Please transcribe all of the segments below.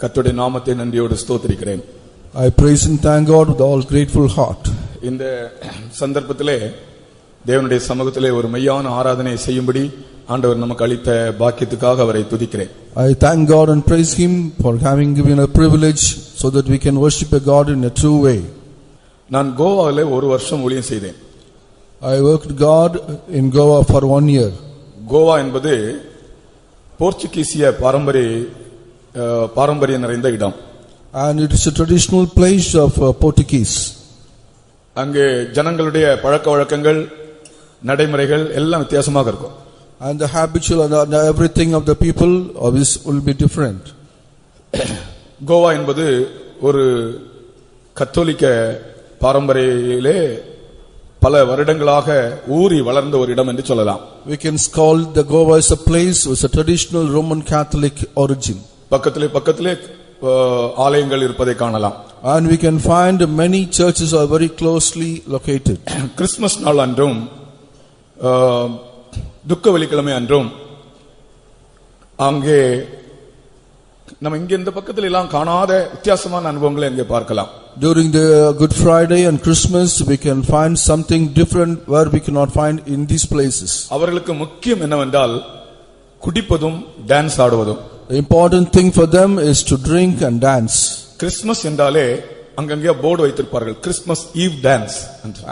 கர்த்தருடைய நாமத்தை நன்றியோடு ஸ்தோத்திரிக்கிறேன். I praise and thank God with all grateful heart. இந்த சந்தர்ப்பத்திலே தேவனுடைய சமூகத்திலே ஒரு மெய்யான ஆராதனை செய்யும்படி ஆண்டவர் நமக்கு அளித்த பாக்கியத்துக்காக அவரை துதிக்கிறேன். I thank God and praise Him for having given a privilege so that we can worship a God in a true way. நான் கோவாவிலே ஒரு வருஷம் ஊழியம் செய்தேன். I worked God in Goa for 1 year. Goa என்பது போர்ச்சுகீசிய பாரம்பரிய நிறைந்த இடம். And it is a traditional place of Portuguese. அங்கே ஜனங்களுடைய பழக்க வழக்கங்கள் நடைமுறைகள் எல்லாம் வித்தியாசமாக இருக்கும். And the habitual and everything of the people will be different. Goa என்பது ஒரு கத்தோலிக்க பாரம்பரியத்திலே பல வருடங்களாக ஊறி வளர்ந்த ஒரு இடம் என்று சொல்லலாம். We can call the Goa as a place with a traditional Roman Catholic origin. பக்கத்திலே ஆலயங்கள் இருப்பதை காணலாம். And we can find many churches are very closely located. Christmas நாள் அன்றும் துக்க வெள்ளிக்கிழமை அன்றும் அங்கே நம்ம இங்க இந்த பக்கத்துல எல்லாம் காணாத வித்தியாசமான அனுபவங்களை இங்கே பார்க்கலாம். During the Good Friday and Christmas we can find something different where we cannot find in these places. அவர்களுக்கு முக்கியம் என்னவென்றால் குடிப்பதும் dance ஆடுவதும். The important thing for them is to drink and dance. Christmas என்றாலே அங்கங்கே போர்டு வைத்திருப்பார்கள், Christmas eve dance.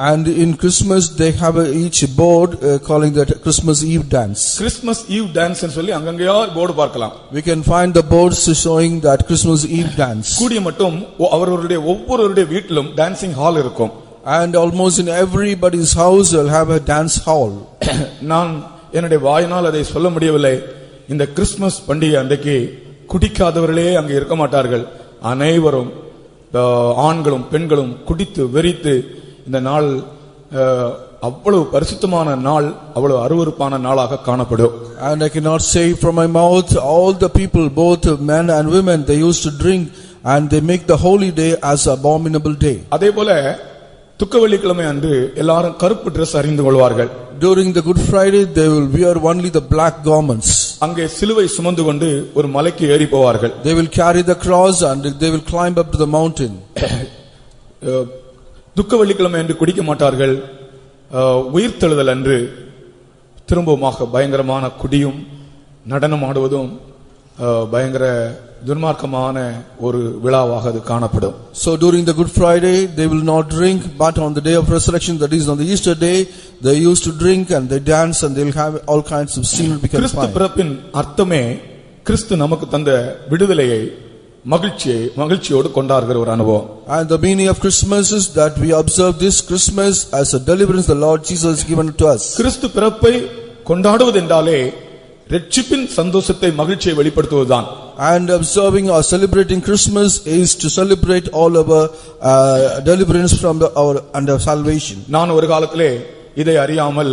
And in Christmas they have each board calling that Christmas Eve dance. Christmas eve dance ன்னு சொல்லி அங்கங்கேயா board பார்க்கலாம். We can find the boards showing that Christmas Eve dance. கூடிய மட்டும் அவர்களுடைய ஒவ்வொருவருடைய வீட்டிலும் டான்சிங் ஹால் இருக்கும். And almost in everybody's house will have a dance hall. நான் என்னுடைய வாயினால் அதை சொல்ல முடியவில்லை. இந்த கிறிஸ்துமஸ் பண்டிகை அன்றைக்கு குடிக்காதவர்களே அங்கே இருக்க மாட்டார்கள். அனைவரும் ஆண்களும் பெண்களும் குடித்து வெறித்து இந்த நாள் அவ்வளவு பரிசுத்தமான நாள், அவ்வளவு அருவருப்பான நாளாக காணப்படும். And I cannot say from my mouth, all the people, both men and women, they used to drink and they make the holy day as an abominable day. அதே போல துக்க வெள்ளிக்கிழமை அன்று எல்லாரும் கருப்பு Dress அணிந்து கொள்வார்கள். During the Good Friday they will wear only the black garments. அங்கே சிலுவை சுமந்து கொண்டு ஒரு மலைக்கு ஏறி போவார்கள். They will carry the cross and they will climb up to the mountain. துக்க வெள்ளிக்கிழமை அன்று குடிக்க மாட்டார்கள். உயிர்த்தெழுதல் அன்று திரும்பவுமாக பயங்கரமான குடியும் நடனம் ஆடுவதும் பயங்கர துன்மார்க்கமான ஒரு விழாவாக அது காணப்படும். So during the Good Friday they will not drink, but on the day of resurrection, that is on the Easter day, they used to drink and they dance and they will have all kinds of sin will become fine. கிறிஸ்து பிறப்பின் அர்த்தமே கிறிஸ்து நமக்கு தந்த விடுதலையை மகிழ்ச்சியோடு கொண்டாடுகிற ஒரு அனுபவம். And the meaning of Christmas is that we observe this Christmas as a deliverance the Lord Jesus has given to us. கிறிஸ்து பிறப்பை கொண்டாடுவது என்றாலே ரட்சிப்பின் சந்தோஷத்தை மகிழ்ச்சியை வெளிப்படுத்துவதுதான். And observing or celebrating Christmas is to celebrate all our deliverance from our under salvation. நான் ஒரு காலத்திலே இதை அறியாமல்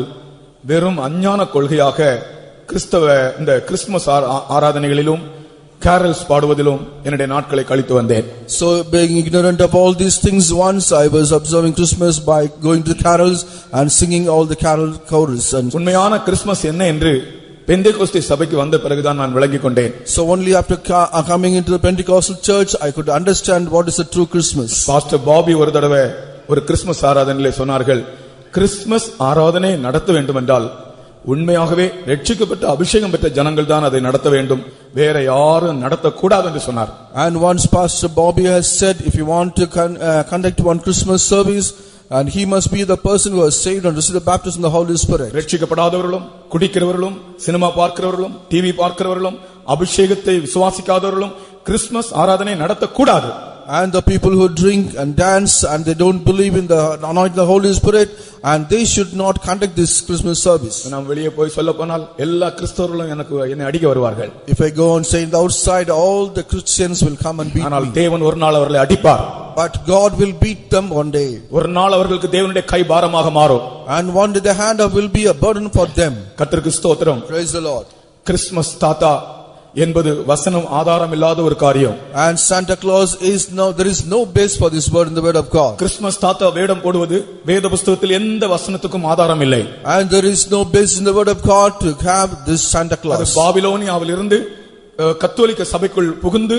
வெறும் அஞ்ஞான கொள்கையாக இந்த கிறிஸ்துமஸ் ஆராதனைகளிலும் கேரல்ஸ் பாடுவதிலும் என்னுடைய நாட்களை கழித்து வந்தேன். So being ignorant of all these things, once I was observing Christmas by going to carols and singing all the carol chorus. And உண்மையான கிறிஸ்துமஸ் என்ன என்று பெந்தேகோஸ்தே சபைக்கு வந்த பிறகுதான் நான் விளங்கிக் கொண்டேன். So only after coming into the Pentecostal church I could understand what is a true Christmas. Pastor Bobby ஒரு தடவை ஒரு கிறிஸ்துமஸ் ஆராதனையிலே சொன்னார்கள், கிறிஸ்துமஸ் ஆராதனை நடத்த வேண்டும் என்றால் உண்மையாகவே ரட்சிக்கப்பட்ட அபிஷேகம் பெற்ற ஜனங்கள் தான் அதை நடத்த வேண்டும், வேற யாரும் நடத்த கூடாது என்று சொன்னார். And once Pastor Bobby has said, if you want to conduct one Christmas service, and he must be the person who has saved and received the baptism of the Holy Spirit. ரட்சிக்கப்படாதவர்களும் குடிக்கிறவர்களும் cinema பார்க்கிறவர்களும் TV பார்க்கிறவர்களும் அபிஷேகத்தை விசுவாசிக்காதவர்களும் Christmas ஆராதனை நடத்த கூடாது. And the people who drink and dance and they don't believe in the anointing of the Holy Spirit, and they should not conduct this Christmas service. நாம் வெளியே போய் சொல்ல போனால் எல்லா கிறிஸ்தவர்களும் என்னை அடிக்க வருவார்கள். If I go and say in the outside, all the Christians will come and beat me. ஆனால் தேவன் ஒரு நாள் அவர்களை அடிப்பார். But God will beat them one day. ஒரு நாள் அவர்களுக்கு தேவனுடைய கை பாரமாக மாறும். And one day the hand will be a burden for them. கர்த்தருக்கு ஸ்தோத்திரம். Praise the Lord. கிறிஸ்துமஸ் தாத்தா என்பது வசனம் ஆதாரம் இல்லாத ஒரு காரியம். And Santa Claus there is no base for this word in the word of God. Christmas தாத்தா வேடம் போடுவது வேத புத்தகத்தில் எந்த வசனத்துக்கும் ஆதாரம் இல்லை. And there is no base in the word of God to have this Santa Claus. பாபிலோனியாவில் இருந்து கத்தோலிக்க சபைக்குள் புகுந்து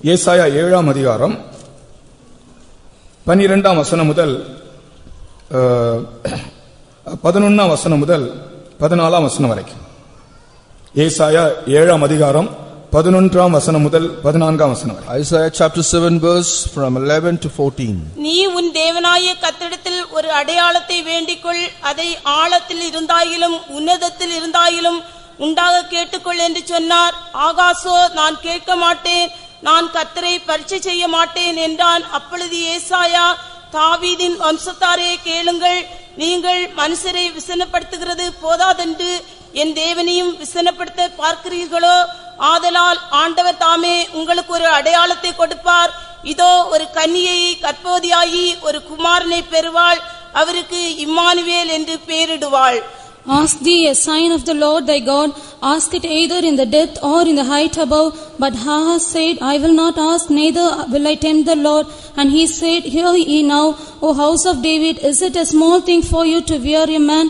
ஏசாயா 7ஆம் அதிகாரம் 12ஆம் வசனம் முதல் 11ஆம் வசனம் முதல் 14ஆம் வசனம் வரைக்கும். ஏசாயா 7ஆம் அதிகாரம் 11ஆம் வசனம் முதல் 14ஆம் வசனம் வரை. Isaiah chapter 7 verse from 11 to 14. நீ உன் தேவனாய கர்த்தரிடத்தில் ஒரு அடையாளத்தை வேண்டிக்கொள், அதை ஆழத்தில் இருந்தாயிலும் உன்னதத்தில் இருந்தாயிலும் உண்டாக கேட்டுக்கொள் என்று சொன்னார். ஆகாசோ நான் கேட்க மாட்டேன், நான் கர்த்தரை பரீட்சை செய்ய மாட்டேன் என்றான். அப்பொழுது ஏசாயா, தாவீதின் வம்சத்தாரே கேளுங்கள், நீங்கள் மனுஷரை விசனப்படுத்துகிறது போதாதென்று என் தேவனையும் விசனப்படுத்த பார்க்கிறீர்களோ? ஆதலால் ஆண்டவர் தாமே உங்களுக்கு ஒரு அடையாளத்தை கொடுப்பார். இதோ ஒரு கன்னியை கர்ப்பவதியாகி ஒரு குமாரனை பெறுவாள், அவருக்கு இம்மானுவேல் என்று பெயரிடுவாள். Ask thee a sign of the Lord thy God, ask it either in the depth or in the height above. But Ahaz said, I will not ask, neither will I tempt the Lord. And he said, Hear ye now, O house of David, is it a small thing for you to wear a man?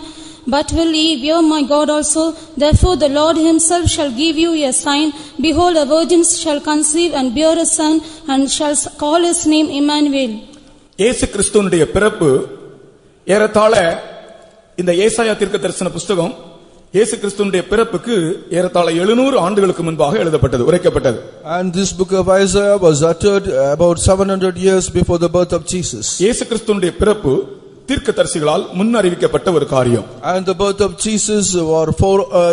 But will ye wear my God also? Therefore the Lord himself shall give you a sign. Behold, a virgin shall conceive and bear a son, and shall call his name Emmanuel. இயேசு கிறிஸ்துவினுடைய பிறப்பு ஏறத்தாழ இந்த ஏசாயா தீர்க்கதரிசன புஸ்தகம் இயேசு கிறிஸ்துவினுடைய பிறப்புக்கு ஏறத்தாழ 700 ஆண்டுகளுக்கு முன்பாக எழுதப்பட்டது, உரைக்கப்பட்டது. And this book of Isaiah was uttered about 700 years before the birth of Jesus. இயேசு கிறிஸ்துவினுடைய பிறப்பு தீர்க்கதரிசிகளால் முன்னறிவிக்கப்பட்ட ஒரு காரியம். And the birth of Jesus were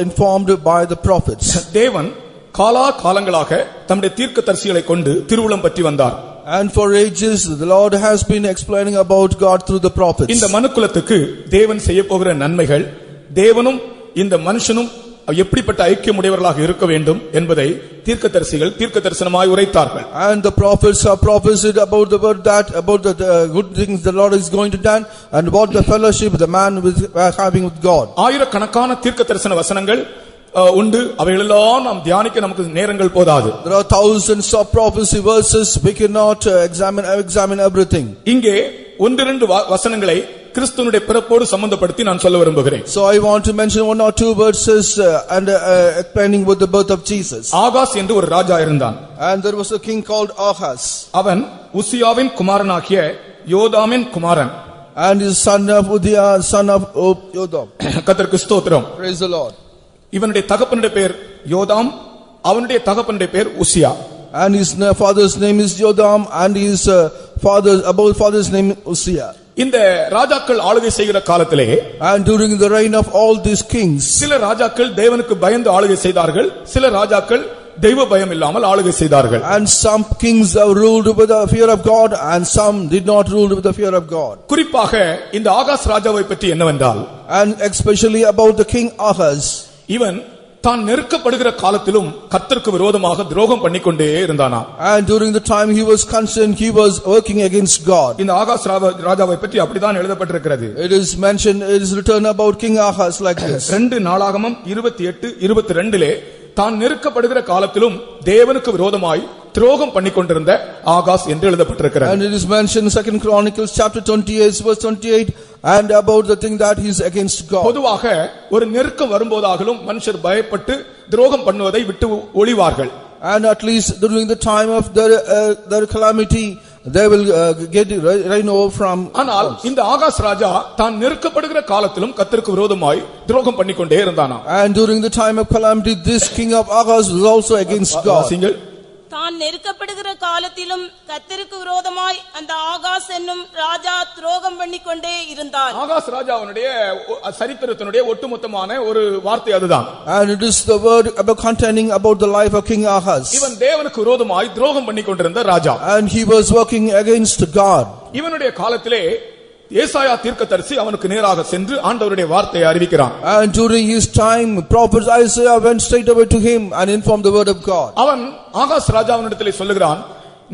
informed by the prophets. தேவன் காலா காலங்களாக தம்முடைய தீர்க்கதரிசிகளை கொண்டு திருவுளம் பற்றி வந்தார். And for ages the Lord has been explaining about God through the prophets. இந்த மனுக்குலத்துக்கு தேவன் செய்யப்போகிற நன்மைகள், தேவனும் இந்த மனுஷனும் எப்படிப்பட்ட ஐக்கியமுடையவர்களாக இருக்க வேண்டும் என்பதை தீர்க்கதரிசிகள் தீர்க்கதரிசனமாய் உரைத்தார்கள். And the prophets are prophesied about the word that about the good things the Lord is going to do and about the fellowship the man is having with God. ஆயிரக்கணக்கான தீர்க்கதரிசன வசனங்கள் உண்டு, அவைகளெல்லாம் நாம் தியானிக்க நமக்கு நேரங்கள் போதாது. There are thousands of prophecy verses, we cannot examine everything. இங்கே 1-2 வசனங்களை கிறிஸ்துவினுடைய பிறப்போடு சம்பந்தப்படுத்தி நான் சொல்ல விரும்புகிறேன். So I want to mention 1 or 2 verses and explaining with the birth of Jesus. Ahaz என்று ஒரு ராஜா இருந்தான். And there was a king called Ahaz. அவன் உசியாவின் குமாரனாகிய யோதாமின் குமாரன். And his son of Uziah, son of Yodam. கர்த்தருக்கு ஸ்தோத்திரம். Praise the Lord. இவனுடைய தகப்பனுடைய பெயர் யோதாம், அவனுடைய தகப்பனுடைய பெயர் உசியா. And his father's name is Yodam, and his father's name Uzziah. இந்த ராஜாக்கள் ஆளுகை செய்கிற காலத்திலே, and during the reign of all these kings, சில ராஜாக்கள் தேவனுக்கு பயந்து ஆளுகை செய்தார்கள், சில ராஜாக்கள் தெய்வ பயம் இல்லாமல் ஆளுகை செய்தார்கள். And some kings have ruled with the fear of God, and some did not rule with the fear of God. குறிப்பாக இந்த ஆகாஸ் ராஜாவை பற்றி என்னவென்றால், and especially about the king Ahaz, இவன் தான் நெருக்கப்படுகிற காலத்திலும் கர்த்தருக்கு விரோதமாக துரோகம் பண்ணிக்கொண்டே இருந்தானா. And during the time he was concerned, he was working against God. இந்த ஆகாஸ் ராஜாவை பற்றி அப்படிதான் எழுதப்பட்டிருக்கிறது. It is mentioned, it is written about King Ahaz like this. 2 நாளாகமம் 28:22 தான் நெருக்கப்படுகிற காலத்திலும் தேவனுக்கு விரோதமாய் துரோகம் பண்ணிக்கொண்டிருந்த ஆகாஸ் என்று எழுதப்பட்டிருக்கிறது. And it is mentioned 2 Chronicles chapter 28 verse 28 and about the thing that he is against God. பொதுவாக ஒரு நெருக்கம் வரும்போதாகலும் மனுஷர் பயப்பட்டு துரோகம் பண்ணுவதை விட்டு ஒளிவார்கள். And at least during the time of their calamity they will get reign over from. ஆனால் இந்த Ahaz ராஜா தான் நெருக்கப்படுகிற காலத்திலும் கர்த்தருக்கு விரோதமாய் துரோகம் பண்ணிக்கொண்டே இருந்தானாம். And during the time of calamity this king of Ahaz was also against God. தான் நெருக்கப்படுகிற காலத்திலும் கர்த்தருக்கு விரோதமாய் அந்த ஆகாஸ் என்னும் ராஜா துரோகம் பண்ணிக்கொண்டே இருந்தான். ஆகாஸ் ராஜாவுடைய சரித்திரத்தினுடைய ஒட்டுமொத்தமான ஒரு வார்த்தை அதுதான். And it is the word about containing about the life of King Ahaz. இவன் தேவனுக்கு விரோதமாய் துரோகம் பண்ணிக்கொண்டிருந்த ராஜா. And he was working against God. இவனுடைய காலத்திலே ஏசாயா தீர்க்கதரிசி அவனுக்கு நேராக சென்று ஆண்டவருடைய வார்த்தையை அறிவிக்கிறான். And during his time prophet Isaiah went straight away to him and informed the word of God. அவன் ஆகாஸ் ராஜாவினிடத்திலே சொல்லுகிறான்,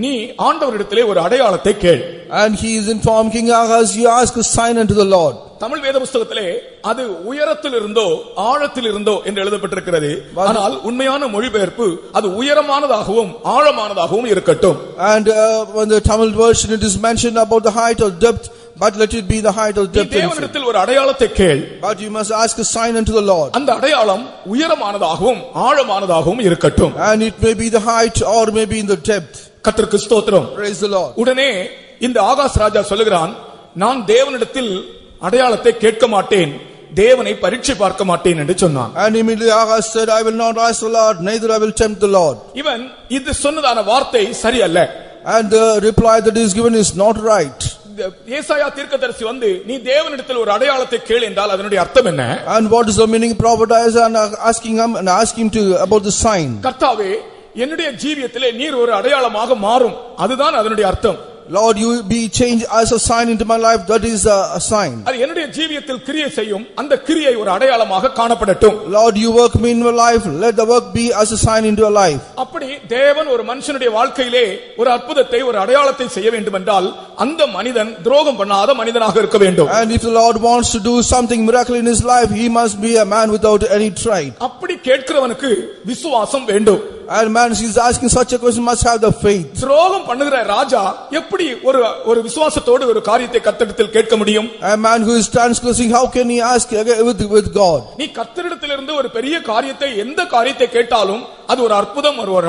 நீ ஆண்டவரிடத்திலே ஒரு அடையாளத்தை கேள். And he is informed King Ahaz, you ask a sign unto the Lord. Tamil வேத புத்தகத்திலே அது உயரத்தில் இருந்தோ ஆழத்தில் இருந்தோ என்று எழுதப்பட்டிருக்கிறது. ஆனால் உண்மையான மொழிபெயர்ப்பு அது உயரமானதாகவும் ஆழமானதாகவும் இருக்கட்டும். And when the Tamil version it is mentioned about the height or depth, but let it be the height or depth. தேவனிடத்தில் ஒரு அடையாளத்தை கேள். But you must ask a sign unto the Lord. அந்த அடையாளம் உயரமானதாகவும் ஆழமானதாகவும் இருக்கட்டும். And it may be the height or may be in the depth. கர்த்தருக்கு ஸ்தோத்திரம். Praise the Lord. உடனே இந்த ஆகாஸ் ராஜா சொல்லுகிறான், நான் தேவனிடத்தில் அடையாளத்தை கேட்க மாட்டேன், தேவனை பரீட்சை பார்க்க மாட்டேன் என்று சொன்னான். And immediately Ahaz said, I will not ask the Lord, neither I will tempt the Lord. இவன் இது சொன்னதான வார்த்தை சரியல்ல. And the reply that is given is not right. ஏசாயா தீர்க்கதரிசி வந்து நீ தேவனிடத்தில் ஒரு அடையாளத்தை கேள் என்றால் அதனுடைய அர்த்தம் என்ன? And what is the meaning? Prophet Isaiah asking him and asking to about the sign. கர்த்தாவே, என்னுடைய ஜீவியத்திலே நீர் ஒரு அடையாளமாக மாறும், அதுதான் அதனுடைய அர்த்தம். Lord, you be changed as a sign into my life. That is a sign. அது என்னுடைய ஜீவியத்தில் கிரியை செய்யும், அந்த கிரியை ஒரு அடையாளமாக காணப்படட்டும். Lord, you work me in my life. Let the work be as a sign into your life. அப்படி தேவன் ஒரு மனுஷனுடைய வாழ்க்கையிலே ஒரு அற்புதத்தை ஒரு அடையாளத்தை செய்ய வேண்டும் என்றால் அந்த மனிதன் துரோகம் பண்ணாத மனிதனாக இருக்க வேண்டும். And if the Lord wants to do something miracle in his life, he must be a man without any trait. அப்படி கேட்கிறவனுக்கு விசுவாசம் வேண்டும். And man is asking such a question must have the faith. துரோகம் பண்ணுகிற ராஜா எப்படி ஒரு விசுவாசத்தோடு ஒரு காரியத்தை கர்த்தரிடத்தில் கேட்க முடியும்? A man who is transgressing, how can he ask with God? நீ கர்த்தரிடத்திலிருந்து ஒரு பெரிய காரியத்தை எந்த காரியத்தை கேட்டாலும் அது ஒரு அற்புதம், ஒரு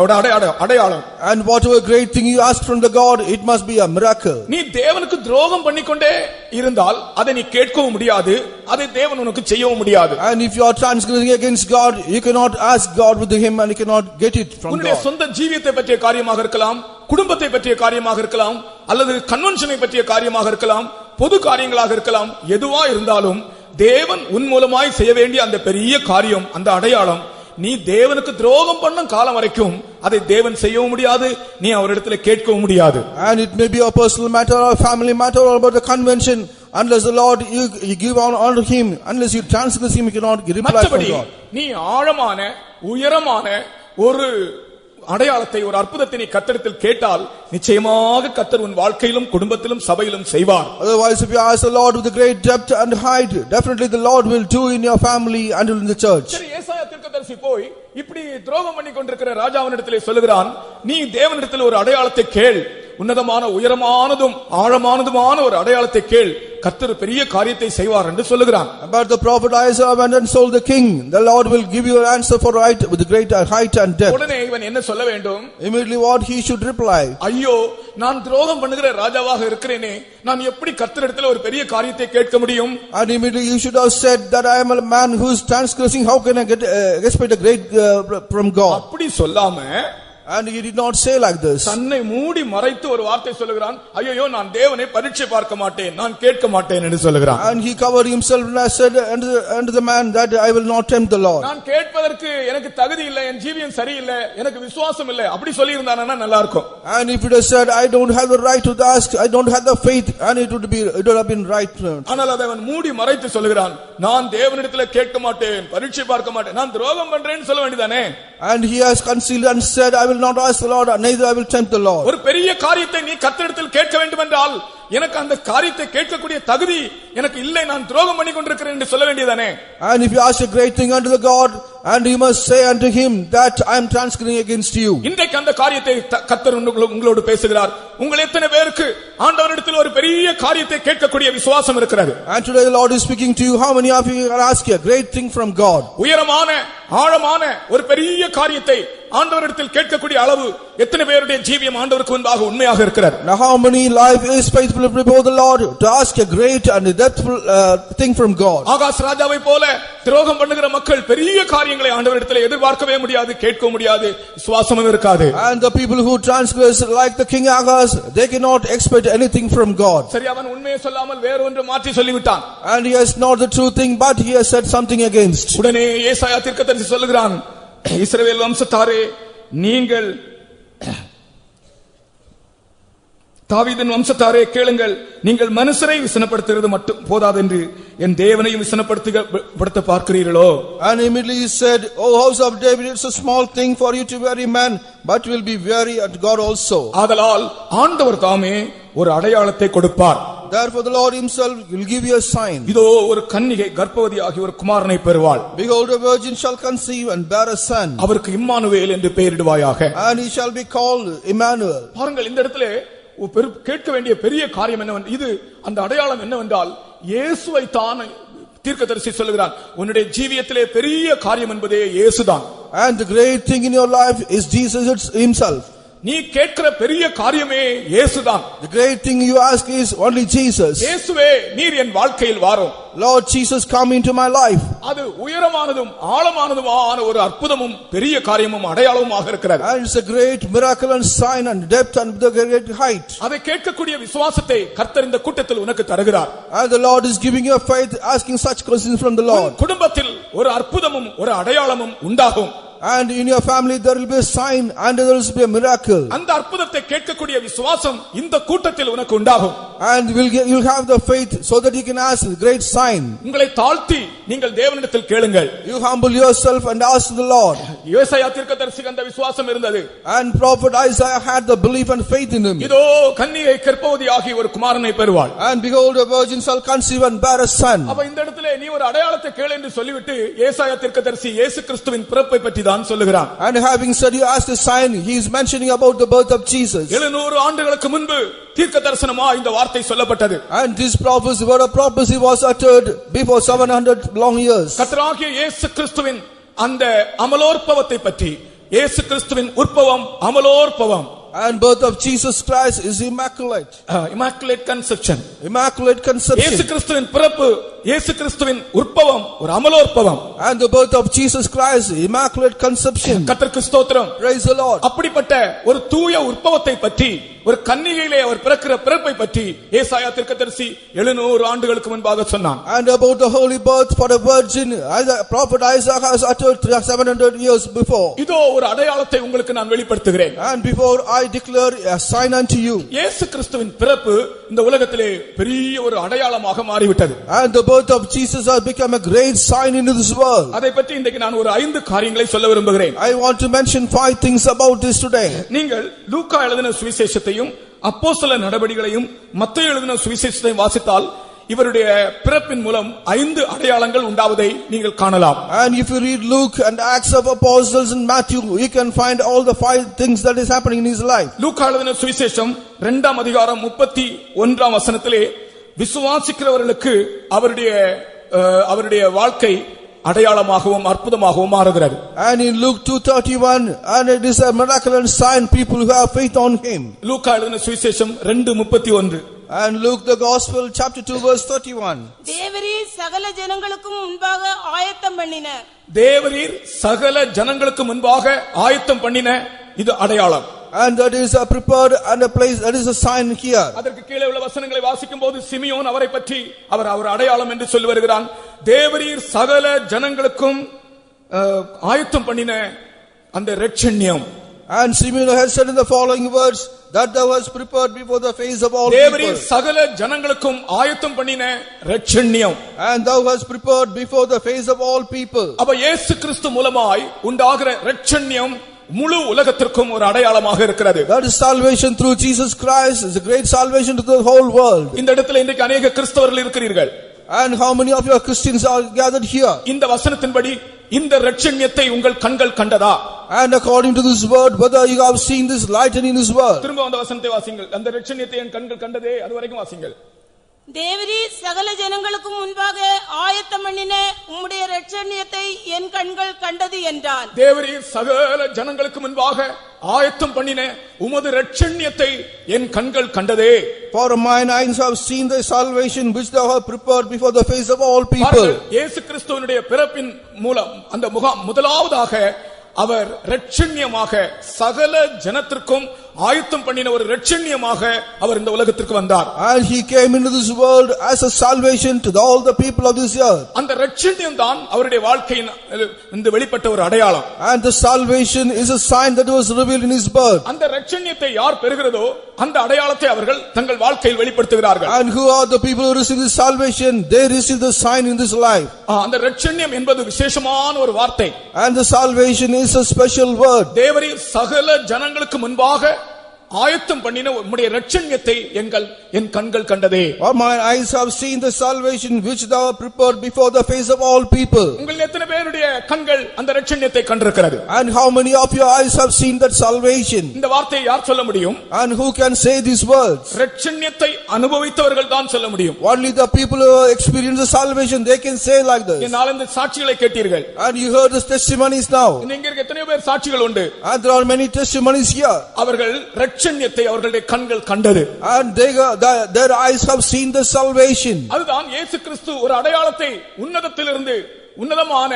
அடையாளம். And whatever great thing you ask from the God, it must be a miracle. நீ தேவனுக்கு துரோகம் பண்ணிக்கொண்டே இருந்தால் அதை நீ கேட்கவும் முடியாது, அதை தேவன் உனக்கு செய்யவும் முடியாது. And if you are transgressing against God, you cannot ask God with him and you cannot get it from உன்னுடைய God. சொந்த ஜீவியத்தை பற்றிய காரியமாக இருக்கலாம், குடும்பத்தை பற்றிய காரியமாக இருக்கலாம், அல்லது கன்வென்ஷனை பற்றிய காரியமாக இருக்கலாம், பொது காரியங்களாக இருக்கலாம், எதுவா இருந்தாலும் தேவன் உன் மூலமாய் செய்ய வேண்டிய அந்த பெரிய காரியம், அந்த அடையாளம், நீ தேவனுக்கு துரோகம் பண்ணும் காலம் வரைக்கும் அதை தேவன் செய்யவும் முடியாது, நீ அவரிடத்தில் கேட்கவும் முடியாது. And it may be a personal matter or a family matter or about the convention, unless the Lord you give honor to him, unless you transgress him, you cannot reply from God. நீ ஆழமான உயரமான ஒரு அடையாளத்தை, ஒரு அற்புதத்தை நீ கர்த்தரிடத்தில் கேட்டால் நிச்சயமாக கர்த்தர் உன் வாழ்க்கையிலும் குடும்பத்திலும் சபையிலும் செய்வார். Otherwise, if you ask the Lord with the great depth and height, definitely the Lord will do in your family and in the church. சரி, ஏசாயா தீர்க்கதரிசி போய் இப்படி துரோகம் பண்ணி கொண்டிருக்கிற ராஜாவினிடத்திலே சொல்லுகிறான், நீ தேவனிடத்தில் ஒரு அடையாளத்தை கேள், உன்னதமான உயரமானதும் ஆழமானதுமான ஒரு அடையாளத்தை கேள், கர்த்தர் பெரிய காரியத்தை செய்வார் என்று சொல்லுகிறான். But the prophet Isaiah went and told the king, the Lord will give you an answer for right with the great height and depth. உடனே இவன் என்ன சொல்ல வேண்டும்? Immediately what he should reply? ஐயோ, நான் துரோகம் பண்ணுகிற ராஜாவாக இருக்கிறேனே, நான் எப்படி கர்த்தரிடத்தில் ஒரு பெரிய காரியத்தை கேட்க முடியும்? And immediately you should have said that I am a man who is transgressing, how can I expect a great from God? அப்படி சொல்லாம, And he did not say like this. தன்னை மூடி மறைத்து ஒரு வார்த்தை சொல்லுகிறான், ஐயோ நான் தேவனை பரீட்சை பார்க்க மாட்டேன், நான் கேட்க மாட்டேன் என்று சொல்லுகிறான். And he covered himself and said unto the man that I will not tempt the Lord. நான் கேட்பதற்கு எனக்கு தகுதி இல்லை, என் ஜீவியம் சரியில்லை, எனக்கு விசுவாசம் இல்லை, அப்படி சொல்லி இருந்தானா நல்லா இருக்கும். And if it has said I don't have the right to ask, I don't have the faith, and it would have been right. ஆனால் அவன் மூடி மறைத்து சொல்லுகிறான், நான் தேவனிடத்தில் கேட்க மாட்டேன், பரீட்சை பார்க்க மாட்டேன், நான் துரோகம் பண்றேன்னு சொல்ல வேண்டியதானே? And he has concealed and said I will not ask the Lord, neither I will tempt the Lord. ஒரு பெரிய காரியத்தை நீ கர்த்தரிடத்தில் கேட்க வேண்டும் என்றால் எனக்கு அந்த காரியத்தை கேட்கக்கூடிய தகுதி எனக்கு இல்லை, நான் துரோகம் பண்ணி கொண்டிருக்கிறேன் என்று சொல்ல வேண்டியதானே? And if you ask a great thing unto the God, and you must say unto him that I am transgressing against you. இன்றைக்கு அந்த காரியத்தை கர்த்தர் உங்களோடு பேசுகிறார். உங்கள் எத்தனை பேருக்கு ஆண்டவரிடத்தில் ஒரு பெரிய காரியத்தை கேட்கக்கூடிய விசுவாசம் இருக்கிறது? And today the Lord is speaking to you. How many of you are asking a great thing from God? உயரமான ஆழமான ஒரு பெரிய காரியத்தை ஆண்டவரிடத்தில் கேட்கக்கூடிய அளவு எத்தனை பேருடைய ஜீவியம் ஆண்டவருக்கு முன்பாக உண்மையாக இருக்கிறது? Now how many life is faithful before the Lord to ask a great and depthful thing from God? Ahaz ராஜாவை போல துரோகம் பண்ணுகிற மக்கள் பெரிய காரியங்களை ஆண்டவரிடத்தில் எதிர்பார்க்கவே முடியாது, கேட்க முடியாது, விசுவாசமும் இருக்காது. And the people who transgress like the king Ahaz, they cannot expect anything from God. சரி, அவன் உண்மையை சொல்லாமல் வேற ஒன்று மாற்றி சொல்லிவிட்டான். And he has not the true thing, but he has said something against. உடனே ஏசாயா தீர்க்கதரிசி சொல்லுகிறான், இஸ்ரவேல் வம்சத்தாரே, நீங்கள் தாவீதின் வம்சத்தாரே கேளுங்கள், நீங்கள் மனுஷரை விசனப்படுத்துகிறது மட்டும் போதாதென்று என் தேவனையும் விசனப்படுத்த பார்க்கிறீர்களோ? And immediately he said, O house of David, it's a small thing for you to weary man, but will be weary at God also. ஆதலால் ஆண்டவர் தாமே ஒரு அடையாளத்தை கொடுப்பார். Therefore the Lord himself will give you a sign. இதோ ஒரு கன்னிகை கர்ப்பவதியாகி ஒரு குமாரனை பெறுவாள். Behold, a virgin shall conceive and bear a son. அவருக்கு இம்மானுவேல் என்று பெயரிடுவாயாக. And he shall be called Emmanuel. பாருங்கள், இந்த இடத்திலே கேட்க வேண்டிய பெரிய காரியம் என்னவென்றால், இது அந்த அடையாளம் என்னவென்றால், இயேசுவை தான் தீர்க்கதரிசி சொல்லுகிறான், உன்னுடைய ஜீவியத்திலே பெரிய காரியம் என்பதே இயேசுதான். And the great thing in your life is Jesus himself. நீ கேட்கிற பெரிய காரியமே இயேசுதான். The great thing you ask is only Jesus. இயேசுவே நீர் என் வாழ்க்கையில் வாரும். Lord Jesus, come into my life. அது உயரமானதும் ஆழமானதுமான ஒரு அற்புதமும் பெரிய காரியமும் அடையாளமுமாக இருக்கிறது. And it's a great miracle and sign and depth and the great height. அதை கேட்கக்கூடிய விசுவாசத்தை கர்த்தர் இந்த கூட்டத்தில் உனக்கு தருகிறார். And the Lord is giving you faith, asking such questions from the Lord. குடும்பத்தில் ஒரு அற்புதமும் ஒரு அடையாளமும் உண்டாகும். And in your family there will be a sign and there will be a miracle. அந்த அற்புதத்தை கேட்கக்கூடிய விசுவாசம் இந்த கூட்டத்தில் உனக்கு உண்டாகும். And you'll have the faith so that you can ask the great sign. உங்களை தாழ்த்தி நீங்கள் தேவனிடத்தில் கேளுங்கள். You humble yourself and ask the Lord. யோசையா தீர்க்கதரிசிக்கு அந்த விசுவாசம் இருந்தது. And prophet Isaiah had the belief and faith in him. இதோ கன்னிகை கர்ப்பவதியாகி ஒரு குமாரனை பெறுவாள். And behold, a virgin shall conceive and bear a son. அப்ப இந்த இடத்திலே நீ ஒரு அடையாளத்தை கேளு என்று சொல்லிவிட்டு யோசையா தீர்க்கதரிசி இயேசு கிறிஸ்துவின் பிறப்பை பற்றி தான் சொல்லுகிறான். And having said you ask the sign, he is mentioning about the birth of Jesus. 700 ஆண்டுகளுக்கு முன்பு தீர்க்க தரிசனமா இந்த வார்த்தை சொல்லப்பட்டது. And this prophecy, word of prophecy was uttered before 700 long years. கர்த்தராகிய இயேசு கிறிஸ்துவின் அந்த அமலோற்பவத்தை பற்றி, இயேசு கிறிஸ்துவின் உற்பவம் Amalorpavam. And birth of Jesus Christ is immaculate. Immaculate conception. Immaculate conception. இயேசு கிறிஸ்துவின் பிறப்பு, இயேசு கிறிஸ்துவின் உற்பவம் ஒரு Amalorpavam. And the birth of Jesus Christ, immaculate conception. கர்த்தருக்கு ஸ்தோத்திரம். Praise the Lord. அப்படிப்பட்ட ஒரு தூய உற்பவத்தை பற்றி, ஒரு கன்னிகையிலே அவர் பிறக்கிற பிறப்பை பற்றி ஏசாயா தீர்க்கதரிசி 700 ஆண்டுகளுக்கு முன்பாக சொன்னான். And about the holy birth for a virgin, prophet Isaiah has uttered 700 years before. இதோ ஒரு அடையாளத்தை உங்களுக்கு நான் வெளிப்படுத்துகிறேன். And before I declare a sign unto you. இயேசு கிறிஸ்துவின் பிறப்பு இந்த உலகத்திலே பெரிய ஒரு அடையாளமாக மாறிவிட்டது. And the birth of Jesus has become a great sign into this world. அதை பற்றி இன்றைக்கு நான் ஒரு 5 காரியங்களை சொல்ல விரும்புகிறேன். I want to mention 5 things about this today. நீங்கள் லூக்கா எழுதின சுவிசேஷத்தையும் அப்போஸ்தலர் நடபடிகளையும் மத்தேயு எழுதின சுவிசேஷத்தையும் வாசித்தால் இவருடைய பிறப்பின் மூலம் 5 அடையாளங்கள் உண்டாவதை நீங்கள் காணலாம். And if you read Luke and Acts of Apostles and Matthew, you can find all the 5 things that is happening in his life. லூக்கா எழுதின சுவிசேஷம் 2ஆம் அதிகாரம் 31ஆம் வசனத்திலே விசுவாசிக்கிறவர்களுக்கு அவருடைய வாழ்க்கை அடையாளமாகவும் அற்புதமாகவும் மாறுகிறது. And in Luke 2:31, and it is a miracle and sign people who have faith on him. லூக்கா எழுதின சுவிசேஷம் 2:31. And Luke the Gospel chapter 2 verse 31. தேவரீர் சகல ஜனங்களுக்கும் முன்பாக ஆயத்தம் பண்ணின. தேவரீர் சகல ஜனங்களுக்கு முன்பாக ஆயத்தம் பண்ணின இது அடையாளம். And that is a prepared and a place, that is a sign here. அதற்கு கீழே உள்ள வசனங்களை வாசிக்கும்போது சிமியோன் அவரை பற்றி அவர் அடையாளம் என்று சொல்லி வருகிறான். தேவரீர் சகல ஜனங்களுக்கும் ஆயத்தம் பண்ணின அந்த இரட்சண்யம். And Simeon has said in the following words that thou hast prepared before the face of all தேவரீர் people. சகல ஜனங்களுக்கும் ஆயத்தம் பண்ணின இரட்சண்யம். And thou hast prepared before the face of all people. அப்ப இயேசு கிறிஸ்து மூலமாய் உண்டாகிற இரட்சண்யம் முழு உலகத்திற்கும் ஒரு அடையாளமாக இருக்கிறது. That is salvation through Jesus Christ, is a great salvation to the whole world. இந்த இடத்துல இன்றைக்கு अनेक கிறிஸ்தவர்கள் இருக்கிறீர்கள். And how many of your Christians are gathered here? இந்த வசனத்தின்படி இந்த இரட்சண்யத்தை உங்கள் கண்கள் கண்டதா? And according to this word, whether you have seen this light in this world. திரும்ப அந்த வசனத்தை வாசிங்கள். அந்த இரட்சண்யத்தை என் கண்கள் கண்டதே, அது வரைக்கும் வாசிங்கள். தேவரீர் சகல ஜனங்களுக்கும் முன்பாக ஆயத்தம் பண்ணின உம்முடைய இரட்சண்யத்தை என் கண்கள் கண்டது என்றான். தேவரீர் சகல ஜனங்களுக்கு முன்பாக ஆயத்தம் பண்ணின உமது இரட்சண்யத்தை என் கண்கள் கண்டதே. For mine eyes have seen the salvation which thou hast prepared before the face of all people. இயேசு கிறிஸ்துவினுடைய பிறப்பின் மூலம் அந்த முதலாவதாக அவர் இரட்சண்யமாக சகல ஜனத்திற்கும் ஆயத்தம் பண்ணின ஒரு இரட்சண்யமாக அவர் இந்த உலகத்திற்கு வந்தார். And he came into this world as a salvation to all the people of this earth. அந்த இரட்சண்யம் தான் அவருடைய வாழ்க்கையின் இந்த வெளிப்பட்ட ஒரு அடையாளம். And the salvation is a sign that was revealed in his birth. அந்த இரட்சண்யத்தை யார் பெறுகிறதோ அந்த அடையாளத்தை அவர்கள் தங்கள் வாழ்க்கையில் வெளிப்படுத்துகிறார்கள். And who are the people who receive this salvation? They receive the sign in this life. அந்த இரட்சண்யம் என்பது விசேஷமான ஒரு வார்த்தை. And the salvation is a special word. தேவரீர் சகல ஜனங்களுக்கு முன்பாக ஆயத்தம் பண்ணின உம்முடைய இரட்சண்யத்தை என் கண்கள் கண்டதே. Or my eyes have seen the salvation which thou hast prepared before the face of all people. உங்கள் எத்தனை பேருடைய கண்கள் அந்த இரட்சண்யத்தை கண்டிருக்கிறது? And how many of your eyes have seen that salvation? இந்த வார்த்தையை யார் சொல்ல முடியும்? And who can say these words? இரட்சண்யத்தை அனுபவித்தவர்கள் தான் சொல்ல முடியும். Only the people who experience the salvation, they can say like this. என்னால் இந்த சாட்சிகளை கேட்டீர்கள். And you heard the testimonies now. இங்க இருக்க எத்தனை பேர் சாட்சிகள் உண்டு? And there are many testimonies here. அவர்கள் இரட்சண்யத்தை அவர்களுடைய கண்கள் கண்டது. And their eyes have seen the salvation. அதுதான் இயேசு கிறிஸ்து ஒரு அடையாளத்தை உன்னதத்திலிருந்து உன்னதமான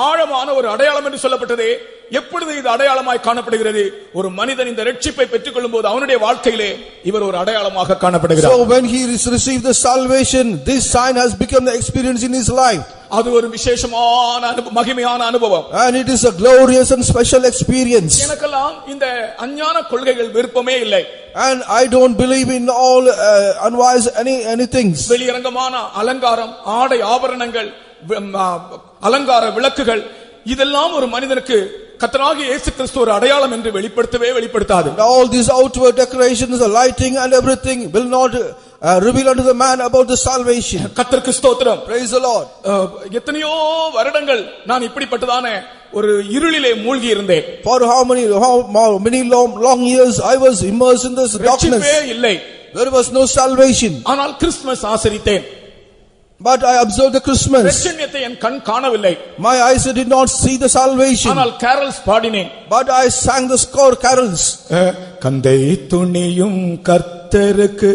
ஆழமான ஒரு அடையாளம் என்று சொல்லப்பட்டதே. எப்பொழுது இது அடையாளமாய் காணப்படுகிறது? ஒரு மனிதன் இந்த இரட்சிப்பை பெற்றுக் கொள்ளும் போது அவனுடைய வாழ்க்கையிலே இவர் ஒரு அடையாளமாக காணப்படுகிறார். So when he received the salvation, this sign has become the experience in his life. அது ஒரு விசேஷமான மகிமையான அனுபவம். And it is a glorious and special experience. எனக்கெல்லாம் இந்த அஞ்ஞான கொள்கைகள் விருப்பமே இல்லை. And I don't believe in all unwise anything. வெளியரங்கமான அலங்காரம், ஆடை ஆபரணங்கள், அலங்கார விளக்குகள் இதெல்லாம் ஒரு மனிதனுக்கு கர்த்தராகிய இயேசு கிறிஸ்து ஒரு அடையாளம் என்று வெளிப்படுத்தாது. All these outward decorations, the lighting and everything will not reveal unto the man about the salvation. கர்த்தருக்கு ஸ்தோத்திரம். Praise the Lord. எத்தனையோ வருடங்கள் நான் இப்படிப்பட்டதான ஒரு இருளிலே மூழ்கி இருந்தேன். For how many long years I was immersed in this darkness. இல்லை. There was no salvation. ஆனால் கிறிஸ்துமஸ் ஆசரித்தேன். But I observed the Christmas. இரட்சண்யத்தை என் கண் காணவில்லை. My eyes did not see the salvation. ஆனால் கேரல்ஸ் பாடினேன். But I sang the score carols. கந்தை துணியும் கர்த்தருக்கு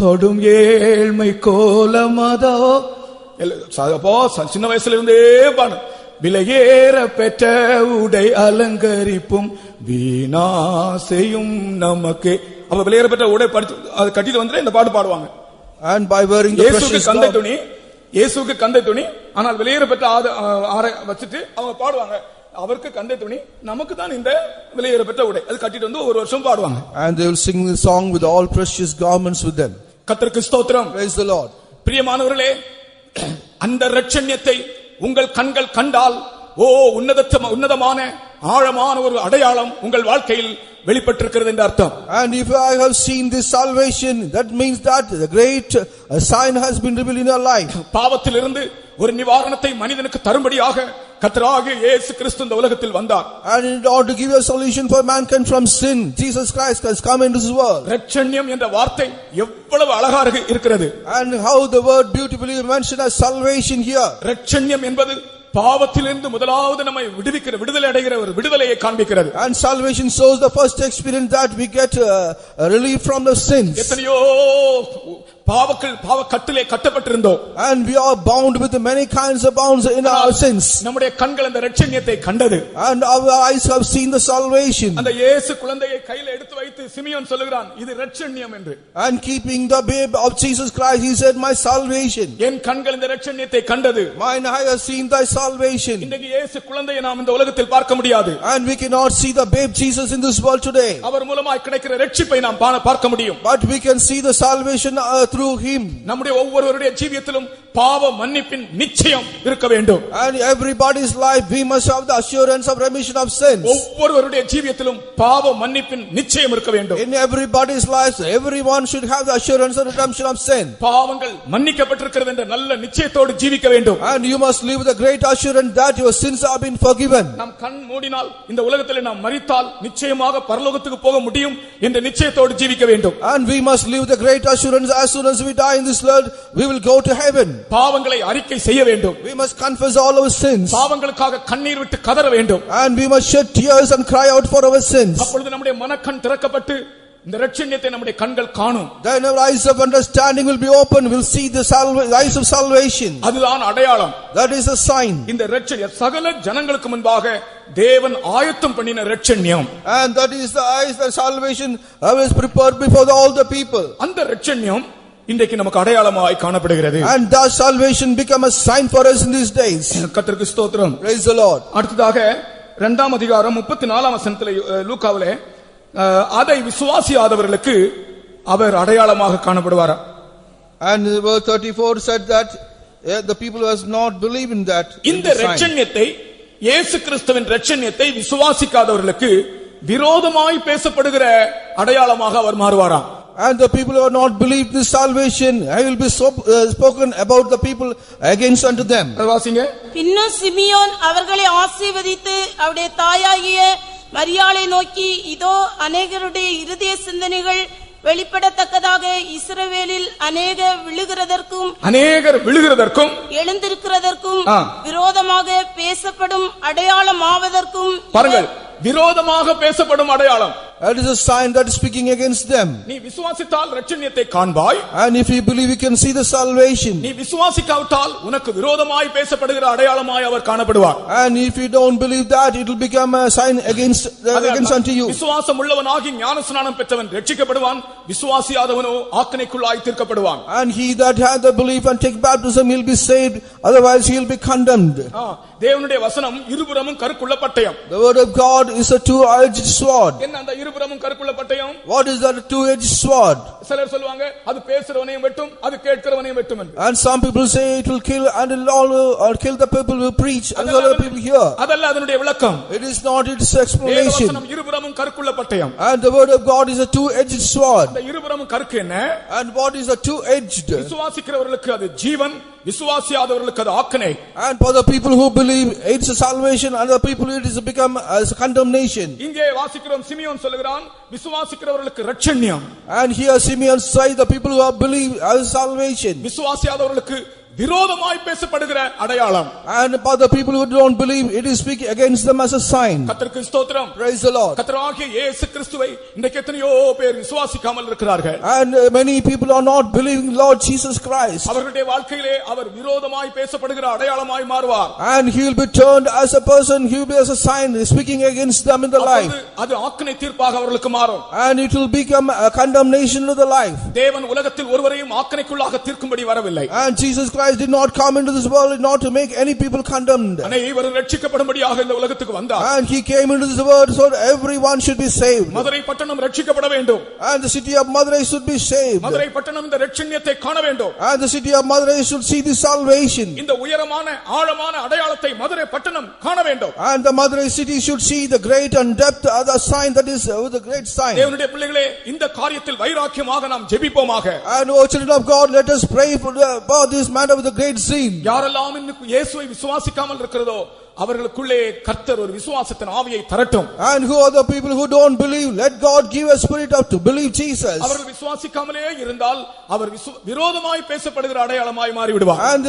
கொடும் ஏழ்மை கோலமதோ. அப்போ சின்ன வயசுல இருந்தே பாடு. விலையேற பெற்ற உடை அலங்கரிப்பும் வீணாசையும் நமக்கு. அப்ப விலையேற பெற்ற உடை படித்து அது கட்டிட்டு வந்து இந்த பாட்டு பாடுவாங்க. And by wearing the precious garment. இயேசுவுக்கு கந்தை துணி, ஆனால் விலையேற பெற்ற ஆடை வச்சிட்டு அவங்க பாடுவாங்க. அவருக்கு கந்தை துணி, நமக்கு தான் இந்த விலையேற பெற்ற உடை. அது கட்டிட்டு வந்து ஒரு வருஷம் பாடுவாங்க. And they will sing the song with all precious garments with them. கர்த்தருக்கு ஸ்தோத்திரம். Praise the Lord. பிரியமானவர்களே, அந்த இரட்சண்யத்தை உங்கள் கண்கள் கண்டால், ஓ உன்னதமான ஆழமான ஒரு அடையாளம் உங்கள் வாழ்க்கையில் வெளிப்பட்டிருக்கிறது என்று அர்த்தம். And if I have seen this salvation, that means that the great sign has been revealed in your life. பாவத்திலிருந்து ஒரு நிவாரணத்தை மனிதனுக்கு தரும்படியாக கர்த்தராகிய இயேசு கிறிஸ்து இந்த உலகத்தில் வந்தார். And in order to give a solution for mankind from sin, Jesus Christ has come into this world. இரட்சண்யம் என்ற வார்த்தை எவ்வளவு அழகாக இருக்கிறது. And how the word beautifully mentioned as salvation here. இரட்சண்யம் என்பது பாவத்திலிருந்து முதலாவது நம்மை விடுதலை அடைகிற ஒரு விடுதலையை காண்பிக்கிறது. And salvation shows the first experience that we get relief from the sins. எத்தனையோ பாவ கட்டிலே கட்டப்பட்டிருந்தோம். And we are bound with many kinds of bounds in our sins. நம்முடைய கண்கள் அந்த இரட்சண்யத்தை கண்டது. And our eyes have seen the salvation. அந்த இயேசு குழந்தையை கையில் எடுத்து வைத்து சிமியோன் சொல்லுகிறான், இது இரட்சண்யம் என்று. And keeping the babe of Jesus Christ, he said, my salvation. என் கண்கள் இந்த இரட்சண்யத்தை கண்டது. Mine eye has seen thy salvation. இன்றைக்கு இயேசு குழந்தையை நாம் இந்த உலகத்தில் பார்க்க முடியாது. And we cannot see the babe Jesus in this world today. அவர் மூலமாய் கிடைக்கிற இரட்சிப்பை நாம் பார்க்க முடியும். But we can see the salvation through him. நம்முடைய ஒவ்வொருவருடைய ஜீவியத்திலும் பாவ மன்னிப்பின் நிச்சயம் இருக்க வேண்டும். And everybody's life we must have the assurance of remission of sins. ஒவ்வொருவருடைய ஜீவியத்திலும் பாவ மன்னிப்பின் நிச்சயம் இருக்க வேண்டும். In everybody's life everyone should have the assurance of redemption of sin. பாவங்கள் மன்னிக்கப்பட்டிருக்கிறது என்ற நல்ல நிச்சயத்தோடு ஜீவிக்க வேண்டும். And you must live with a great assurance that your sins have been forgiven. நாம் கண் மூடினால் இந்த உலகத்திலே நாம் மரித்தால் நிச்சயமாக பரலோகத்துக்கு போக முடியும் என்ற நிச்சயத்தோடு ஜீவிக்க வேண்டும். And we must live with a great assurance as soon as we die in this world we will go to heaven. பாவங்களை அறிக்கை செய்ய வேண்டும். We must confess all our sins. பாவங்களுக்காக கண்ணீர் விட்டு கதற வேண்டும். And we must shed tears and cry out for our sins. அப்பொழுது நம்முடைய மனக்கண் திறக்கப்பட்டு இந்த இரட்சண்யத்தை நம்முடைய கண்கள் காணும். Then our eyes of understanding will be open. We'll see the eyes of salvation. அதுதான் அடையாளம். That is a sign. இந்த இரட்சண்யம் சகல ஜனங்களுக்கு முன்பாக தேவன் ஆயத்தம் பண்ணின இரட்சண்யம். And that is the eyes of salvation that was prepared before all the people. அந்த இரட்சண்யம் இன்றைக்கு நமக்கு அடையாளமாய் காணப்படுகிறது. And that salvation become a sign for us in these days. கர்த்தருக்கு ஸ்தோத்திரம். Praise the Lord. அடுத்ததாக 2ஆம் அதிகாரம் 34ஆம் வசனத்திலே லூக்காவிலே அதை விசுவாசியாதவர்களுக்கு அவர் அடையாளமாக காணப்படுவார். And verse 34 said that the people who has not believed in that. இந்த இரட்சண்யத்தை இயேசு கிறிஸ்துவின் இரட்சண்யத்தை விசுவாசிக்காதவர்களுக்கு விரோதமாய் பேசப்படுகிற அடையாளமாக அவர் மாறுவாராம். And the people who have not believed this salvation, I will be spoken about the people against unto them. அதை வாசிங்க. பின்னும் Simeon அவர்களை ஆசீர்வதித்து அவருடைய தாயாகிய மரியாளை நோக்கி, இதோ அநேகருடைய இருதய சிந்தனைகள் வெளிப்படத்தக்கதாக இஸ்ரவேலில் அநேகர் விழுகிறதற்கும் எழுந்திருக்கிறதற்கும் விரோதமாக பேசப்படும் அடையாளமாவதற்கும். பாருங்கள், விரோதமாக பேசப்படும் அடையாளம். That is a sign that is speaking against them. நீ விசுவாசித்தால் இரட்சணியத்தை காண்பாய். And if you believe, you can see the salvation. நீ விசுவாசிக்காவிட்டால் உனக்கு விரோதமாய் பேசப்படுகிற அடையாளமாய் அவர் காணப்படுவார். And if you don't believe that, it will become a sign against unto you. விசுவாசம் உள்ளவனாகி ஞானஸ்நானம் பெற்றவன் ரட்சிக்கப்படுவான், விசுவாசியாதவனோ ஆக்கினைக்குள்ளாய் தீர்க்கப்படுவான். And he that hath the belief and take baptism, he will be saved, otherwise he will be condemned. தேவனுடைய வசனம் இருபுறமும் கருக்குள்ள பட்டயம். The word of God is a two-edged sword. என்ன அந்த இருபுறமும் கருக்குள்ள பட்டயம்? What is that two-edged sword? சிலர் சொல்வாங்க அது பேசுறவனையும் வெட்டும், அது கேட்கிறவனையும் வெட்டும் என்று. And some people say it will kill and it will kill the people who preach and the other people hear. அதல்ல அதனுடைய விளக்கம். It is not its explanation. வசனம் இருபுறமும் கருக்குள்ள பட்டயம். And the word of God is a two-edged sword. அந்த இருபுறமும் கருக்கு என்ன? And what is a two-edged? விசுவாசிக்கிறவர்களுக்கு அது ஜீவன், விசுவாசியாதவர்களுக்கு அது ஆக்கினை. And for the people who believe, it's a salvation, and the people it is become as a condemnation. இங்கே வாசிக்கிறோம், Simeon சொல்லுகிறான் விசுவாசிக்கிறவர்களுக்கு இரட்சண்யம். And here Simeon says the people who have believed as salvation. விசுவாசியாதவர்களுக்கு விரோதமாய் பேசப்படுகிற அடையாளம். And for the people who don't believe, it is speaking against them as a sign. கர்த்தருக்கு ஸ்தோத்திரம். Praise the Lord. கர்த்தராகிய இயேசு கிறிஸ்துவை இன்றைக்கு எத்தனையோ பேர் விசுவாசிக்காமல் இருக்கிறார்கள். And many people are not believing Lord Jesus Christ. அவர்களுடைய வாழ்க்கையிலே அவர் விரோதமாய் பேசப்படுகிற அடையாளமாய் மாறுவார். And he will be turned as a person, he will be as a sign speaking against them in the life. அது ஆக்கினை தீர்ப்பாக அவர்களுக்கு மாறும். And it will become a condemnation to the life. தேவன் உலகத்தில் ஒருவரையும் ஆக்கினைக்குள்ளாக தீர்க்கும்படி வரவில்லை. And Jesus Christ did not come into this world not to make any people condemned. அனைவரும் ரட்சிக்கப்படும்படியாக இந்த உலகத்துக்கு வந்தார். And he came into this world so that everyone should be saved. Madurai பட்டணம் ரட்சிக்கப்பட வேண்டும். And the city of Madurai should be saved. Madurai பட்டணம் இந்த இரட்சண்யத்தை காண வேண்டும். And the city of Madurai should see the salvation. இந்த உயரமான ஆழமான அடையாளத்தை மதுரை பட்டணம் காண வேண்டும். And the Madurai city should see the great and depth of the sign that is the great sign. தேவனுடைய பிள்ளைகளே, இந்த காரியத்தில் வைராக்கியமாக நாம் ஜெபிப்போமாக. And O children of God, let us pray for this matter with a great zeal. யாரெல்லாம் இன்னும் இயேசுவை விசுவாசிக்காமல் இருக்கிறதோ அவர்களுக்குள்ளே கர்த்தர் ஒரு விசுவாசத்தின் ஆவியை தரட்டும். And who are the people who don't believe, let God give a spirit of to believe Jesus. அவர்கள் விசுவாசிக்காமலே இருந்தால் அவர் விரோதமாய் பேசப்படுகிற அடையாளமாய் மாறி விடுவார். And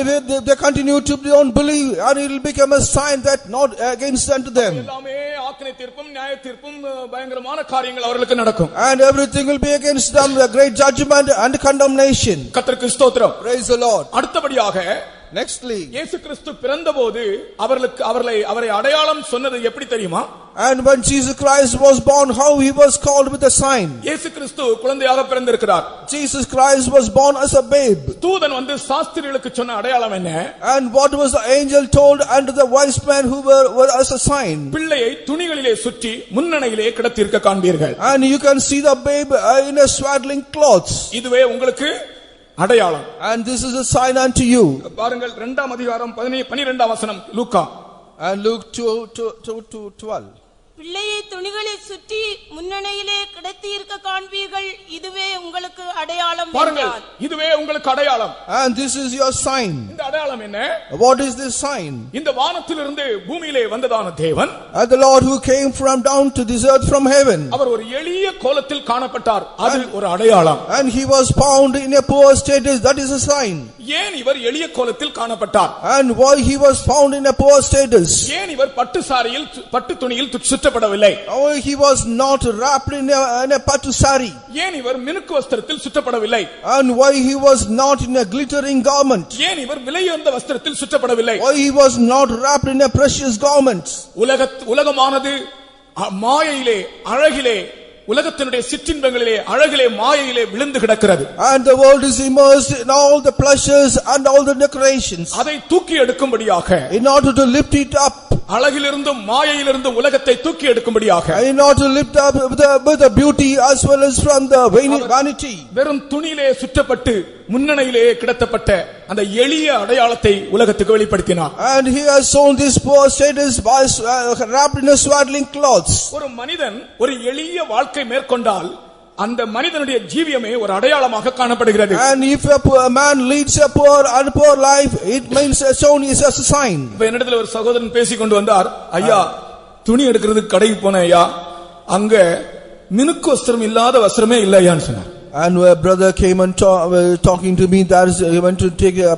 they continue to don't believe, and it will become a sign that not against unto them. எல்லாமே ஆக்கினை தீர்ப்பும் நியாய தீர்ப்பும் பயங்கரமான காரியங்கள் அவர்களுக்கு நடக்கும். And everything will be against them, the great judgment and condemnation. கர்த்தருக்கு ஸ்தோத்திரம். Praise the Lord. அடுத்தபடியாக Nextly, இயேசு கிறிஸ்து பிறந்தபோது அவரை அடையாளம் சொன்னது எப்படி தெரியுமா? And when Jesus Christ was born, how he was called with a sign. இயேசு கிறிஸ்து குழந்தையாக பிறந்திருக்கிறார். Jesus Christ was born as a babe. தூதன் வந்து சாஸ்திரிகளுக்கு சொன்ன அடையாளம் என்ன? And what was the angel told unto the wise men who were as a sign? பிள்ளையை துணிகளிலே சுற்றி முன்னணையிலே கிடத்தியிருக்க காண்பீர்கள். And you can see the babe in a swaddling clothes. இதுவே உங்களுக்கு அடையாளம். And this is a sign unto you. பாருங்கள் 2ஆம் அதிகாரம் 12ஆம் வசனம் லூக்கா. And Luke 2:12. பிள்ளையை துணிகளில் சுற்றி முன்னணையிலே கிடத்தி இருக்க காண்பீர்கள், இதுவே உங்களுக்கு அடையாளம். பாருங்கள், இதுவே உங்களுக்கு அடையாளம். And this is your sign. இந்த அடையாளம் என்ன? What is this sign? இந்த வானத்திலிருந்து பூமியிலே வந்ததான தேவன், And the Lord who came from down to this earth from heaven. அவர் ஒரு எளிய கோலத்தில் காணப்பட்டார். அது ஒரு அடையாளம். And he was found in a poor status. That is a sign. ஏன் இவர் எளிய கோலத்தில் காணப்பட்டார்? And why he was found in a poor status? ஏன் இவர் பட்டு சாரியில் பட்டு துணியில் சுற்றப்படவில்லை? Oh, he was not wrapped in a pattu sari. ஏன் இவர் மினுக்கு வஸ்திரத்தில் சுற்றப்படவில்லை? And why he was not in a glittering garment? ஏன் இவர் விலையுயர்ந்த வஸ்திரத்தில் சுற்றப்படவில்லை? Why he was not wrapped in a precious garment? உலகமானது மாயையிலே அழகிலே உலகத்தினுடைய சிற்றின்பங்களிலே அழகிலே மாயையிலே விழுந்து கிடக்கிறது. And the world is immersed in all the pleasures and all the decorations. அதை தூக்கி எடுக்கும்படியாக, in order to lift it up, அழகிலிருந்தும் மாயையிலிருந்தும் உலகத்தை தூக்கி எடுக்கும்படியாக. And not to lift up with the beauty as well as from the vanity. வெறும் துணியிலே சுற்றப்பட்டு முன்னணியிலே கிடத்தப்பட்ட அந்த எளிய அடையாளத்தை உலகத்துக்கு வெளிப்படுத்தினார். And he has shown this poor status by wrapped in a swaddling clothes. ஒரு மனிதன் ஒரு எளிய வாழ்க்கை மேற்கொண்டால் அந்த மனிதனுடைய ஜீவியமே ஒரு அடையாளமாக காணப்படுகிறது. And if a man leads a poor life, it means shown is as a sign. என்னிடத்தில் ஒரு சகோதரன் பேசிக் கொண்டு வந்தார், ஐயா துணி எடுக்கிறதுக்கு கடைக்கு போனேன் ஐயா, அங்க மினுக்கு வஸ்திரம் இல்லாத வஸ்திரமே இல்ல ஐயான்னு சொன்னார். And a brother came and talking to me that he went to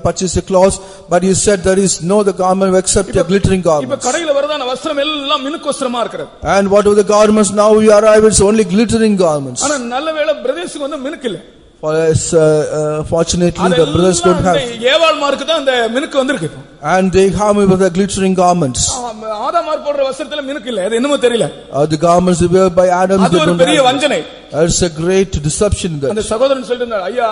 purchase a clothes, but he said there is no the garment except a glittering garment. இப்ப கடையில வரதான வஸ்திரம் எல்லாம் மினுக்கு வஸ்திரமா இருக்கிறது. And what are the garments now we arrive, it's only glittering garments. ஆனா நல்லவேளை பிரதேசத்துக்கு வந்து மினுக்கு இல்ல. Fortunately the brothers don't have. ஏவாள்மாருக்கு தான் அந்த மினுக்கு வந்திருக்கு. And they come with the glittering garments. ஆதாமார் போடுற வஸ்திரத்துல மினுக்கு இல்ல, அது என்னமோ தெரியல. The garments wear by Adam, அது ஒரு பெரிய வஞ்சனை. It's a great deception in that. அந்த சகோதரன் சொல்லிட்டார், ஐயா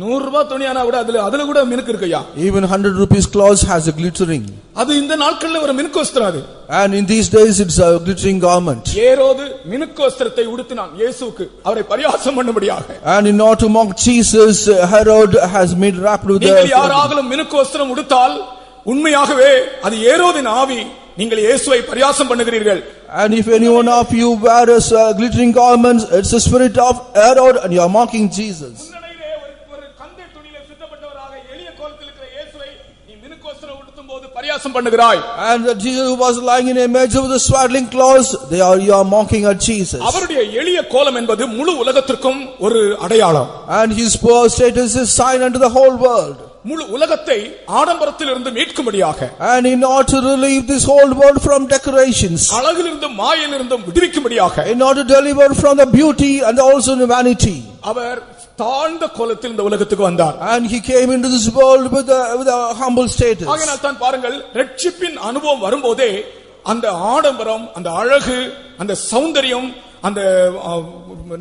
100 ரூபாய் துணியானா கூட அதுல கூட மினுக்கு இருக்குயா. Even 100 rupees clothes has a glittering. அது இந்த நாட்கள்ல ஒரு மினுக்கு வஸ்திரம் அது. And in these days it's a glittering garment. ஏரோது மினுக்கு வஸ்திரத்தை உடுத்தினான் இயேசுவுக்கு அவரை பரியாசம் பண்ணும்படியாக. And in order to mock Jesus, Herod has made wrapped with the. நீங்கள் யாராகலும் மினுக்கு வஸ்திரம் உடுத்தால் உண்மையாகவே அது ஏரோதின் ஆவி, நீங்கள் இயேசுவை பரியாசம் பண்ணுகிறீர்கள். And if any one of you wears glittering garments, it's the spirit of Herod and you are mocking Jesus. And Jesus who was lying in a manger with the swaddling clothes, you are mocking at Jesus. அவருடைய எளிய கோலம் என்பது முழு உலகத்திற்கும் ஒரு அடையாளம். And his poor status is sign unto the whole world. முழு உலகத்தை ஆடம்பரத்திலிருந்து மீட்கும்படியாக. And in order to relieve this whole world from decorations. அழகிலிருந்து மாயையிலிருந்து விடுவிக்கும்படியாக. In order to deliver from the beauty and also the vanity. அவர் தாழ்ந்த கோலத்தில் இந்த உலகத்துக்கு வந்தார். And he came into this world with a humble status. ஆகையால் தான் பாருங்கள், ரட்சிப்பின் அனுபவம் வரும்போதே அந்த ஆடம்பரம், அந்த அழகு, அந்த சௌந்தரியம், அந்த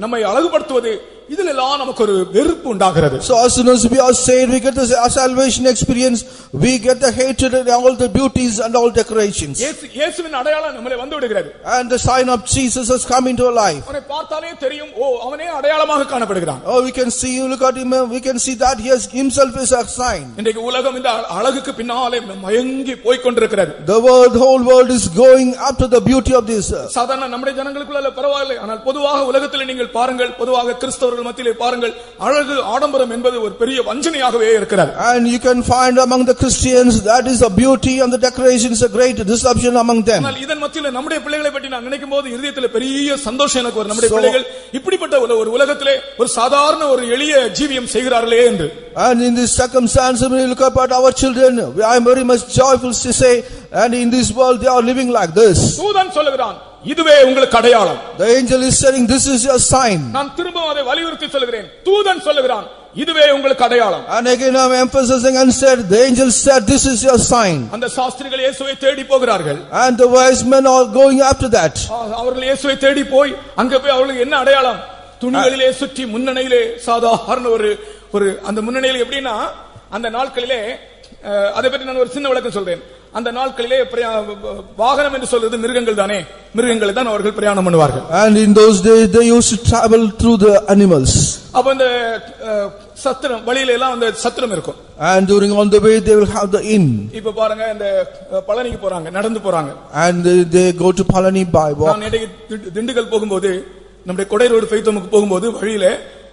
நம்மை அழகுபடுத்துவது, இதிலெல்லாம் நமக்கு ஒரு வெறுப்பு உண்டாகிறது. So as soon as we are saved, we get the salvation experience, we get the hatred and all the beauties and all decorations. இயேசுவின் அடையாளம் நம்மளை வந்து விடுகிறது. And the sign of Jesus has come into our life. அவனை பார்த்தாலே தெரியும், ஓ அவனே அடையாளமாக காணப்படுகிறான். Oh, we can see, you look at him, we can see that he himself is a sign. இன்றைக்கு உலகம் இந்த அழகுக்கு பின்னாலே மயங்கி போய் கொண்டிருக்கிறது. The whole world is going after the beauty of this. சாதாரண நம்முடைய ஜனங்களுக்குள்ள பரவாயில்லை, ஆனால் பொதுவாக உலகத்தில் நீங்கள் பாருங்கள், பொதுவாக கிறிஸ்தவர்கள் மத்தியிலே பாருங்கள், அழகு ஆடம்பரம் என்பது ஒரு பெரிய வஞ்சனையாகவே இருக்கிறது. And you can find among the Christians that is the beauty and the decoration is a great deception among them. ஆனால் இதன் மத்தியிலே நம்முடைய பிள்ளைகளை பற்றி நான் நினைக்கும்போது இதயத்தில் பெரிய சந்தோஷம் எனக்கு வரும். நம்முடைய பிள்ளைகள் இப்படிப்பட்ட ஒரு உலகத்திலே ஒரு சாதாரண ஒரு எளிய ஜீவியம் செய்கிறார்களே என்று. And in this circumstance, when you look up at our children, I am very much joyful to say, and in this world they are living like this. தூதன் சொல்லுகிறான், இதுவே உங்களுக்கு அடையாளம். The angel is saying, this is your sign. நான் திரும்பவும் அதை வலியுறுத்தி சொல்கிறேன், தூதன் சொல்லுகிறான், இதுவே உங்களுக்கு அடையாளம். And again I am emphasizing and said, the angel said, this is your sign. அந்த சாஸ்திரிகள் இயேசுவை தேடி போகிறார்கள். And the wise men are going after that. அவர்கள் இயேசுவை தேடி போய் அங்க போய் அவர்களுக்கு என்ன அடையாளம்? துணிகளிலே சுற்றி முன்னணியிலே சாதாரண ஒரு அந்த முன்னணியிலே எப்படின்னா, அந்த நாட்களிலே அதை பற்றி நான் ஒரு சின்ன விளக்கம் சொல்றேன். அந்த நாட்களிலே வாகனம் என்று சொல்றது மிருகங்கள் தானே, மிருகங்களை தான் அவர்கள் பிரயாணம் பண்ணுவார்கள். And in those days they used to travel through the animals. அப்ப அந்த சத்திரம் வழியில எல்லாம் அந்த சத்திரம் இருக்கும். And during on the way they will have the inn. இப்ப பாருங்க, இந்த பழனிக்கு போறாங்க, நடந்து போறாங்க. And they go to Palani by walk. நான் இடையே திண்டுக்கல் போகும்போது, நம்முடைய கொடை ரோடு ஃபைத்தமுக்கு போகும்போது வழியில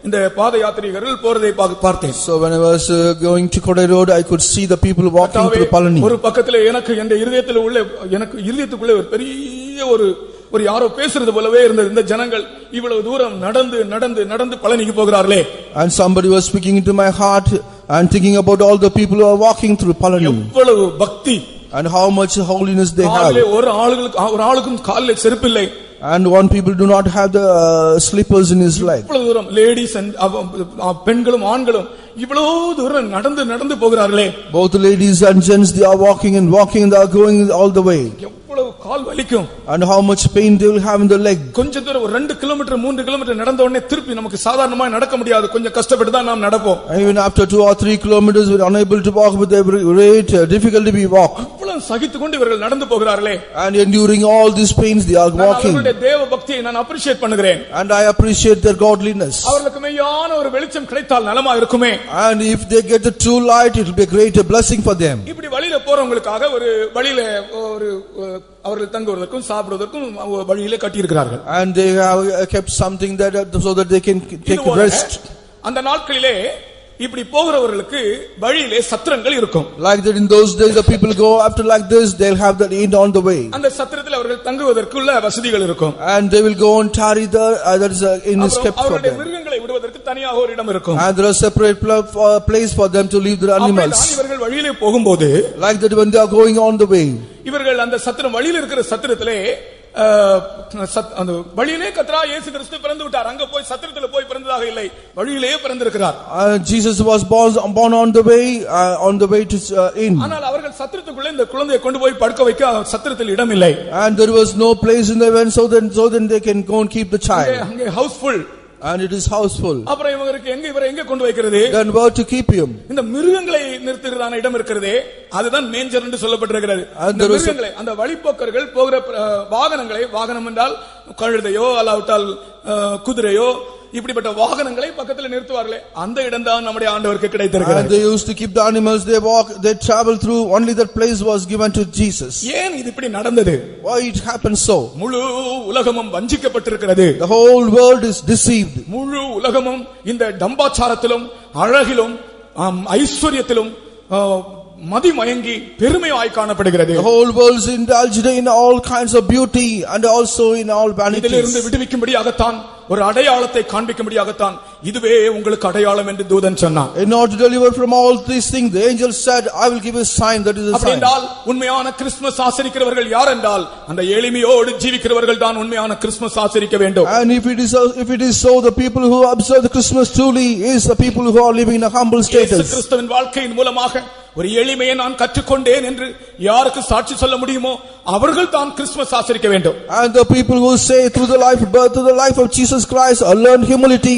இந்த பாத யாத்ரீகர்கள் போறதை பார்த்தேன். So when I was going to Kodai Road, I could see the people walking through Palani. ஒரு பக்கத்துல எனக்கு என் இதயத்துக்குள்ள ஒரு பெரிய ஒரு யாரோ பேசுறது போலவே இருந்தது. இந்த ஜனங்கள் இவ்வளவு தூரம் நடந்து நடந்து நடந்து பழனிக்கு போகிறார்களே. And somebody was speaking into my heart and thinking about all the people who are walking through Palani. எவ்வளவு பக்தி and how much holiness they have. ஒரு ஆளுக்கும் காலில் செருப்பு இல்லை. And one people do not have the slippers in his life. இவ்வளவு தூரம் ladies and பெண்களும் ஆண்களும் இவ்வளவு தூரம் நடந்து நடந்து போகிறார்களே. Both ladies and gents, they are walking and walking and they are going all the way. எவ்வளவு கால் வலிக்கும், and how much pain they will have in the leg. கொஞ்ச தூரம் ஒரு 2 கிலோமீட்டர் 3 கிலோமீட்டர் நடந்த உடனே திருப்பி நமக்கு சாதாரணமா நடக்க முடியாது, கொஞ்சம் கஷ்டப்பட்டு தான் நாம் நடப்போம். Even after 2 or 3 kilometers we are unable to walk with every great difficulty we walk. இவ்வளவு சகித்து கொண்டு இவர்கள் நடந்து போகிறார்களே, And enduring all these pains they are walking. அவர்களுடைய தேவ பக்தியை நான் அப்ரிஷியேட் பண்ணுகிறேன். And I appreciate their godliness. அவர்களுக்கு மெய்யான ஒரு வெளிச்சம் கிடைத்தால் நலமா இருக்குமே. And if they get the true light, it will be a great blessing for them. இப்படி வழியில போறவங்களுக்காக ஒரு வழியில ஒரு அவர்கள் தங்குவதற்கும் சாப்பிடுவதற்கும் வழியில கட்டி இருக்கிறார்கள். And they have kept something that so that they can take rest. அந்த நாட்களிலே இப்படி போகிறவர்களுக்கு வழியிலே சத்திரங்கள் இருக்கும். Like that in those days the people go after like this, they'll have the inn on the way. அந்த சத்திரத்தில் அவர்கள் தங்குவதற்குள்ள வசதிகள் இருக்கும். And they will go and tarry there, that is inn is kept for அவருடைய them. மிருகங்களை விடுவதற்கு தனியாக ஒரு இடம் இருக்கும். And there is a separate place for them to leave their animals. இவர்கள் வழியிலே போகும்போது Like that when they are going on the way, இவர்கள் அந்த சத்திரம் வழியில இருக்கிற சத்திரத்திலே அந்த வழியிலே கர்த்தராகிய இயேசு கிறிஸ்து பிறந்து விட்டார். அங்க போய் சத்திரத்துல போய் பிறந்ததாக இல்லை, வழியிலேயே பிறந்திருக்கிறார். Jesus was born on the way to inn. ஆனால் அவர்கள் சத்திரத்துக்குள்ள இந்த குழந்தையை கொண்டு போய் படுக்க வைக்க சத்திரத்தில் இடம் இல்லை. And there was no place in the event, so then they can go and keep the child. அங்கே Housefull. And it is houseful. அப்புறம் இவருக்கு இவரை எங்க கொண்டு வைக்கிறது? Then where to keep him? இந்த மிருகங்களை நிறுத்துகிறதான இடம் இருக்கிறதே, அதுதான் மேஞ்சர் என்று சொல்லப்பட்டிருக்கிறது. அந்த மிருகங்களை, அந்த வழிப்போக்கர்கள் போகிற வாகனங்களை, வாகனம் என்றால் கழுதையோ அல்லாவிட்டால் குதிரையோ இப்படிப்பட்ட வாகனங்களை பக்கத்தில் நிறுத்துவார்களே, அந்த இடம் தான் நம்முடைய ஆண்டவருக்கு கிடைத்திருக்கிறது. And they used to keep the animals, they travel through, only that place was given to Jesus. ஏன் இது இப்படி நடந்தது? Why it happened so? முழு உலகமும் வஞ்சிக்கப்பட்டிருக்கிறது. The whole world is deceived. முழு உலகமும் இந்த டம்பாச்சாரத்திலும் அழகிலும் ஐஸ்வர்யத்திலும் மதிமயங்கி பெருமையாய் காணப்படுகிறது. The whole world is indulged in all kinds of beauty and also in all vanities. இதிலிருந்து விடுவிக்கும்படியாகத்தான், ஒரு அடையாளத்தை காண்பிக்கும்படியாகத்தான், இதுவே உங்களுக்கு அடையாளம் என்று தூதன் சொன்னான். In order to deliver from all these things, the angel said, I will give you a sign, that is a sign. அப்படினால் உண்மையான கிறிஸ்துமஸ் ஆசரிக்கிறவர்கள் யார் என்றால் அந்த எளிமையோடு ஜீவிக்கிறவர்கள் தான் உண்மையான கிறிஸ்துமஸ் ஆசரிக்க வேண்டும். And if it is so, the people who observe the Christmas truly is the people who are living in a humble status. இயேசு கிறிஸ்துவின் வாழ்க்கையின் மூலமாக ஒரு எளிமையை நான் கற்றுக்கொண்டேன் என்று யாருக்கு சாட்சி சொல்ல முடியுமோ அவர்கள் தான் கிறிஸ்துமஸ் ஆசரிக்க வேண்டும். And the people who say through the life of Jesus Christ or learn humility,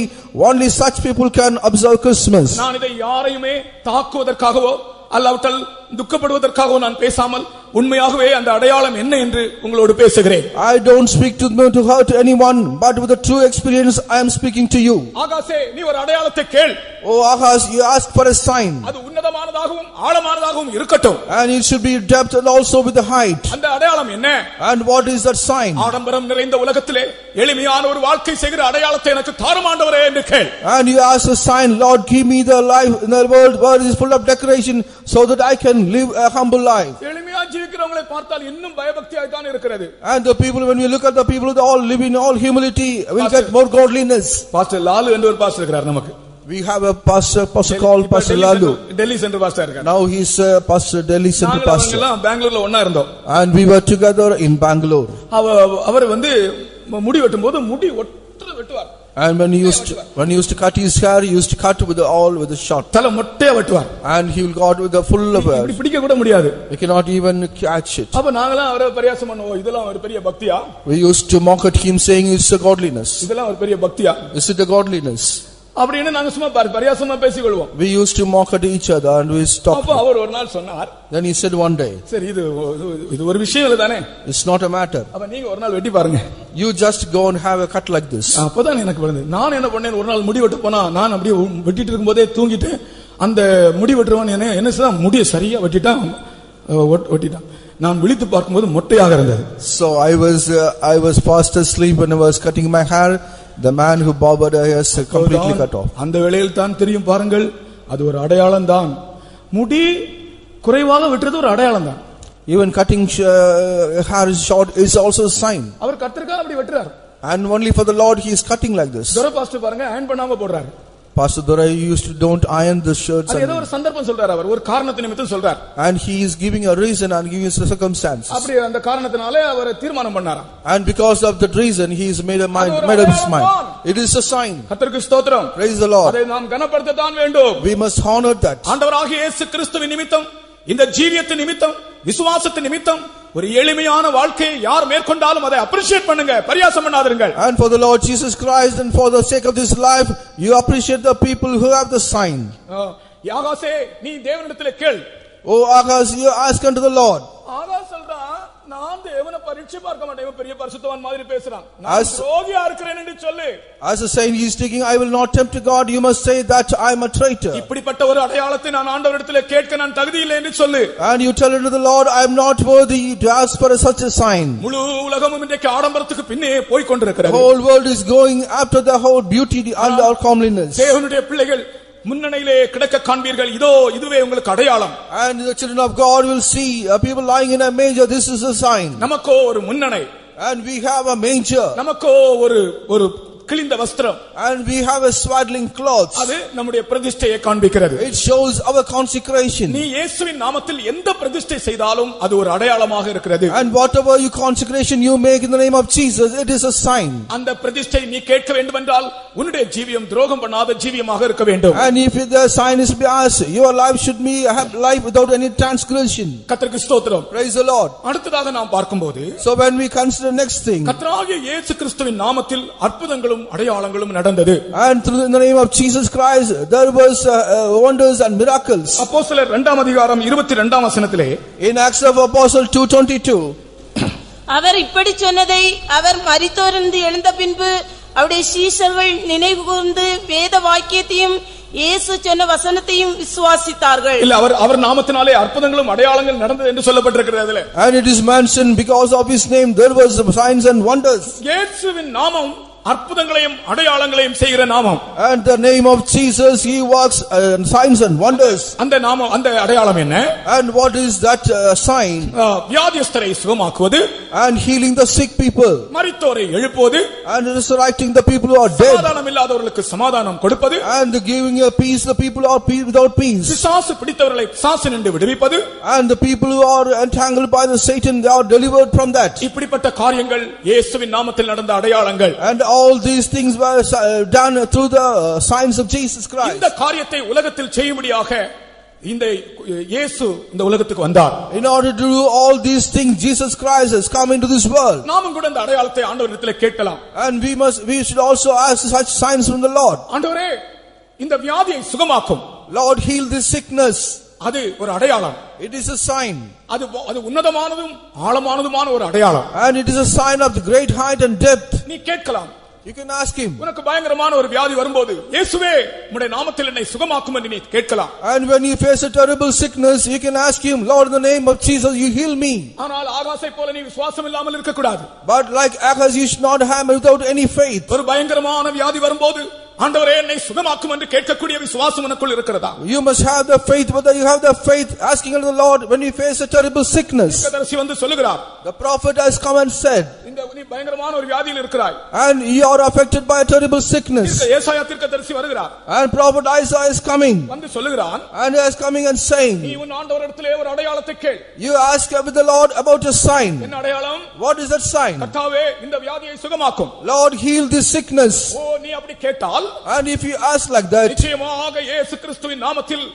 only such people can observe Christmas. நான் இதை யாரையுமே தாக்குவதற்காகவோ அல்லாவிட்டால் துக்கப்படுவதற்காகவோ நான் பேசாமல் உண்மையாகவே அந்த அடையாளம் என்ன என்று உங்களோடு பேசுகிறேன். I don't speak to hurt anyone, but with a true experience I am speaking to you. ஆகாசே, நீ ஒரு அடையாளத்தை கேள். Oh Agas, you ask for a sign. அது உன்னதமானதாகவும் ஆழமானதாகவும் இருக்கட்டும். And it should be depth and also with the height. அந்த அடையாளம் என்ன? And what is that sign? ஆடம்பரம் நிறைந்த உலகத்திலே எளிமையான ஒரு வாழ்க்கை செய்கிற அடையாளத்தை எனக்கு தாரும் ஆண்டவரே என்று கேள். And you ask a sign, Lord, give me the life in the world where it is full of decoration, so that I can live a humble life. எளிமையா ஜீவிக்கிறவங்களை பார்த்தால் இன்னும் பயபக்தியாய் தான் இருக்கிறது. And the people, when we look at the people that all live in all humility, will get more godliness. Pastor Lalu என்று ஒரு pastor இருக்கிறார் நமக்கு. We have a pastor called Pastor Lalu. Delhi centre pastor இருக்கார். Now he is Pastor Delhi Center pastor. நாங்க பெங்களூர்ல ஒண்ணா இருந்தோம். And we were together in Bangalore. அவர் வந்து முடி வெட்டும்போது முடி ஒற்ற வெட்டுவார். And when he used to cut his hair, he used to cut with the short. தலை மொட்டையா வெட்டுவார். And he will go out with the full of hair. இப்படி பிடிக்க கூட முடியாது. We cannot even catch it. அப்ப நாங்கலாம் அவரை பரியாசம் பண்ணுவோம், இதெல்லாம் ஒரு பெரிய பக்தியா? We used to mock at him, saying it's a godliness. இதெல்லாம் ஒரு பெரிய பக்தியா? Is it a godliness? அப்படின்னு நாங்க சும்மா பரியாசமா பேசிக்கொள்வோம். We used to mock at each other and we stopped. அப்ப அவர் ஒரு நாள் சொன்னார். Then he said one day, சரி இது ஒரு விஷயம் இல்ல தானே? It's not a matter. அப்ப நீங்க ஒரு நாள் வெட்டி பாருங்க. You just go and have a cut like this. அப்பதான் எனக்கு வந்தது. நான் என்ன பண்ணேன், ஒரு நாள் முடி வெட்ட போனா நான் அப்படியே வெட்டிட்டு இருக்கும்போதே தூங்கிட்டு அந்த முடி வெட்டுறவன் என்ன செய்தான், முடியை சரியா வெட்டிட்டான். நான் விழித்து பார்க்கும்போது மொட்டையாக இருந்தது. So I was fast asleep when I was cutting my hair. The man who barbered her hair completely cut off. அந்த வேளையில் தான் தெரியும் பாருங்கள், அது ஒரு அடையாளம் தான். முடி குறைவாக வெட்டுறது ஒரு அடையாளம் தான். Even cutting hair is short is also a sign. அவர் கர்த்தருக்காக அப்படி வெட்டுறார். And only for the Lord he is cutting like this. Durai pastor பாருங்க, அயர்ன் பண்ணாம போடுறாரு. Pastor Dora used to don't iron the shirts. அது ஏதோ ஒரு சந்தர்ப்பம் சொல்றார், அவர் ஒரு காரணத்தை நிமித்தம் சொல்றார். And he is giving a reason and giving a circumstance. அப்படி அந்த காரணத்தினாலே அவர் தீர்மானம் பண்ணாராம். And because of that reason he has made up his mind. It is a sign. கர்த்தருக்கு ஸ்தோத்திரம். Praise the Lord. அதை நாம் கனப்படுத்த தான் வேண்டும். We must honor that. ஆண்டவராகிய இயேசு கிறிஸ்துவின் நிமித்தம், இந்த ஜீவியத்தின் நிமித்தம், விசுவாசத்தின் நிமித்தம் ஒரு எளிமையான வாழ்க்கையை யார் மேற்கொண்டாலும் அதை அப்ரிஷியேட் பண்ணுங்க, பரியாசம் பண்ணாதீர்கள். And for the Lord Jesus Christ and for the sake of this life, you appreciate the people who have the sign. ஆகாசே நீ தேவனிடத்திலே கேள். Oh Agaz, you ask unto the Lord. Ahaz சொல்றான், நான் தேவனை பரீட்சை பார்க்க மாட்டேன். இவன் பெரிய பரிசுத்தவான் மாதிரி பேசுறான். நான் துரோகியா இருக்கிறேன் என்று சொல்லு. As a saying he is taking, I will not tempt God, you must say that I am a traitor. இப்படிப்பட்ட ஒரு அடையாளத்தை நான் ஆண்டவரிடத்திலே கேட்க நான் தகுதி இல்லை என்று சொல்லு. And you tell unto the Lord, I am not worthy to ask for such a sign. முழு உலகமும் இன்றைக்கு ஆடம்பரத்துக்கு பின்னே போய் கொண்டிருக்கிறது. The whole world is going after the whole beauty and our comeliness. தேவனுடைய பிள்ளைகள் முன்னணியிலே கிடக்க காண்பீர்கள், இதோ இதுவே உங்களுக்கு அடையாளம். And the children of God will see people lying in a manger, this is a sign. நமக்கோ ஒரு முன்னணை, and we have a manger, நமக்கோ ஒரு கிழிந்த வஸ்திரம், and we have a swaddling clothes. அது நம்முடைய பிரதிஷ்டையை காண்பிக்கிறது. It shows our consecration. நீ இயேசுவின் நாமத்தில் எந்த பிரதிஷ்டை செய்தாலும் அது ஒரு அடையாளமாக இருக்கிறது. And whatever you consecration you make in the name of Jesus, it is a sign. அந்த பிரதிஷ்டை நீ கேட்க வேண்டும் என்றால் உன்னுடைய ஜீவியம் துரோகம் பண்ணாத ஜீவியமாக இருக்க வேண்டும். And if the sign is to be asked, your life should be have life without any transgression. கர்த்தருக்கு ஸ்தோத்திரம். Praise the Lord. அடுத்ததாக நாம் பார்க்கும்போது, so when we consider next thing, கர்த்தராகிய இயேசு கிறிஸ்துவின் நாமத்தில் அற்புதங்களும் அடையாளங்களும் நடந்தது. And through in the name of Jesus Christ there was wonders and miracles. அப்போஸ்தலர் 2ஆம் அதிகாரம் 22ஆம் வசனத்திலே, in Acts of Apostle 2:22, அவர் இப்படி சொன்னதை அவர் மரித்தோரிலிருந்து எழுந்த பின்பு அவருடைய சீஷர்கள் நினைவு கூர்ந்து வேத வாக்கியத்தையும் இயேசு சொன்ன வசனத்தையும் விசுவாசித்தார்கள். இல்ல, அவர் நாமத்தினாலே அற்புதங்களும் அடையாளங்கள் நடந்தது என்று சொல்லப்பட்டிருக்கிறது அதுல. and it is mentioned because of his name there was signs and wonders. இயேசுவின் நாமம் அற்புதங்களையும் அடையாளங்களையும் செய்கிற நாமம். And the name of Jesus, he works signs and wonders. அந்த நாமம், அந்த அடையாளம் என்ன? And what is that sign? வியாதியஸ்தரை சுகமாக்குவது, and healing the sick people, மரித்தோரை எழுப்புவது, and resurrecting the people who are dead, சமாதானம் இல்லாதவர்களுக்கு சமாதானம் கொடுப்பது, and giving a peace the people who are without peace, பிசாசு பிடித்தவர்களை பிசாசினின்று விடுவிப்பது, and the people who are entangled by the Satan, they are delivered from that. இப்படிப்பட்ட காரியங்கள் இயேசுவின் நாமத்தில் நடந்த அடையாளங்கள். And all these things were done through the signs of Jesus Christ. இந்த காரியத்தை உலகத்தில் செய்யும்படியாக இந்த இயேசு இந்த உலகத்துக்கு வந்தார். In order to do all these things, Jesus Christ has come into this world. நாமும் கூட இந்த அடையாளத்தை ஆண்டவரிடத்திலே கேட்கலாம். And we should also ask such signs from the Lord. ஆண்டவரே, இந்த வியாதியை சுகமாக்கும். Lord, heal this sickness. அது ஒரு அடையாளம். It is a sign. அது உன்னதமானதும் ஆழமானதுமான ஒரு அடையாளம். And it is a sign of the great height and depth. நீ கேட்கலாம். You can ask him. உனக்கு பயங்கரமான ஒரு வியாதி வரும்போது, இயேசுவே உம்முடைய நாமத்தில் என்னை சுகமாக்கும் என்று நீ கேட்கலாம். And when you face a terrible sickness, you can ask him, Lord, in the name of Jesus, you heal me. ஆனால் ஆகாசை போல நீ விசுவாசம் இல்லாமல் இருக்க கூடாது. But like Agaz, you should not have without any faith. ஒரு பயங்கரமான வியாதி வரும்போது, ஆண்டவரே என்னை சுகமாக்கும் என்று கேட்கக்கூடிய விசுவாசம் உனக்குள் இருக்கிறதா? You must have the faith. Whether you have the faith asking unto the Lord when you face a terrible sickness. தீர்க்கதரிசி வந்து சொல்லுகிறார், The prophet has come and said, நீ பயங்கரமான ஒரு வியாதியில் இருக்கிறாய். and you are affected by a terrible sickness. ஏசாயா தீர்க்கதரிசி வருகிறார். And prophet Isaiah is coming. வந்து சொல்லுகிறான், And he is coming and saying, நீ உன் ஆண்டவரிடத்திலே ஒரு அடையாளத்தை கேள். you ask with the Lord about a sign. என்ன அடையாளம்? What is that sign? கர்த்தாவே இந்த வியாதியை சுகமாக்கும். Lord, heal this sickness. ஓ, நீ அப்படி கேட்டால், And if you ask like that, நிச்சயமாக இயேசு கிறிஸ்துவின் நாமத்தில்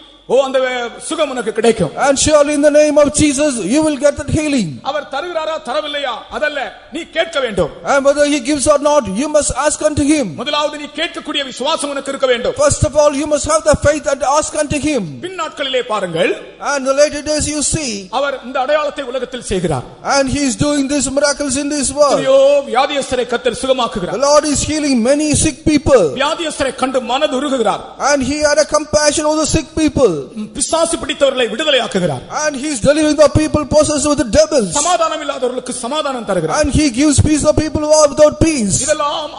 அந்த சுகம் உனக்கு கிடைக்கும். and surely in the name of Jesus you will get that healing. அவர் தருகிறாரா தரவில்லையா அதல்ல, நீ கேட்க வேண்டும். And whether he gives or not, you must ask unto him. முதலாவது நீ கேட்கக்கூடிய விசுவாசம் உனக்கு இருக்க வேண்டும். First of all, you must have the faith and ask unto him. பின் நாட்களிலே பாருங்கள், And the later days you see, அவர் இந்த அடையாளத்தை உலகத்தில் செய்கிறார். and he is doing these miracles in this world. ஐயோ, வியாதியஸ்தரை கர்த்தர் சுகமாக்குகிறார். The Lord is healing many sick people. வியாதியஸ்தரை கண்டு மனது உருகுகிறார். And he had a compassion on the sick people. பிசாசு பிடித்தவர்களை விடுதலையாக்குகிறார். And he is delivering the people possessed with the devils. சமாதானம் இல்லாதவர்களுக்கு சமாதானம் தருகிறார். And he gives peace to the people who are without peace. இதெல்லாம்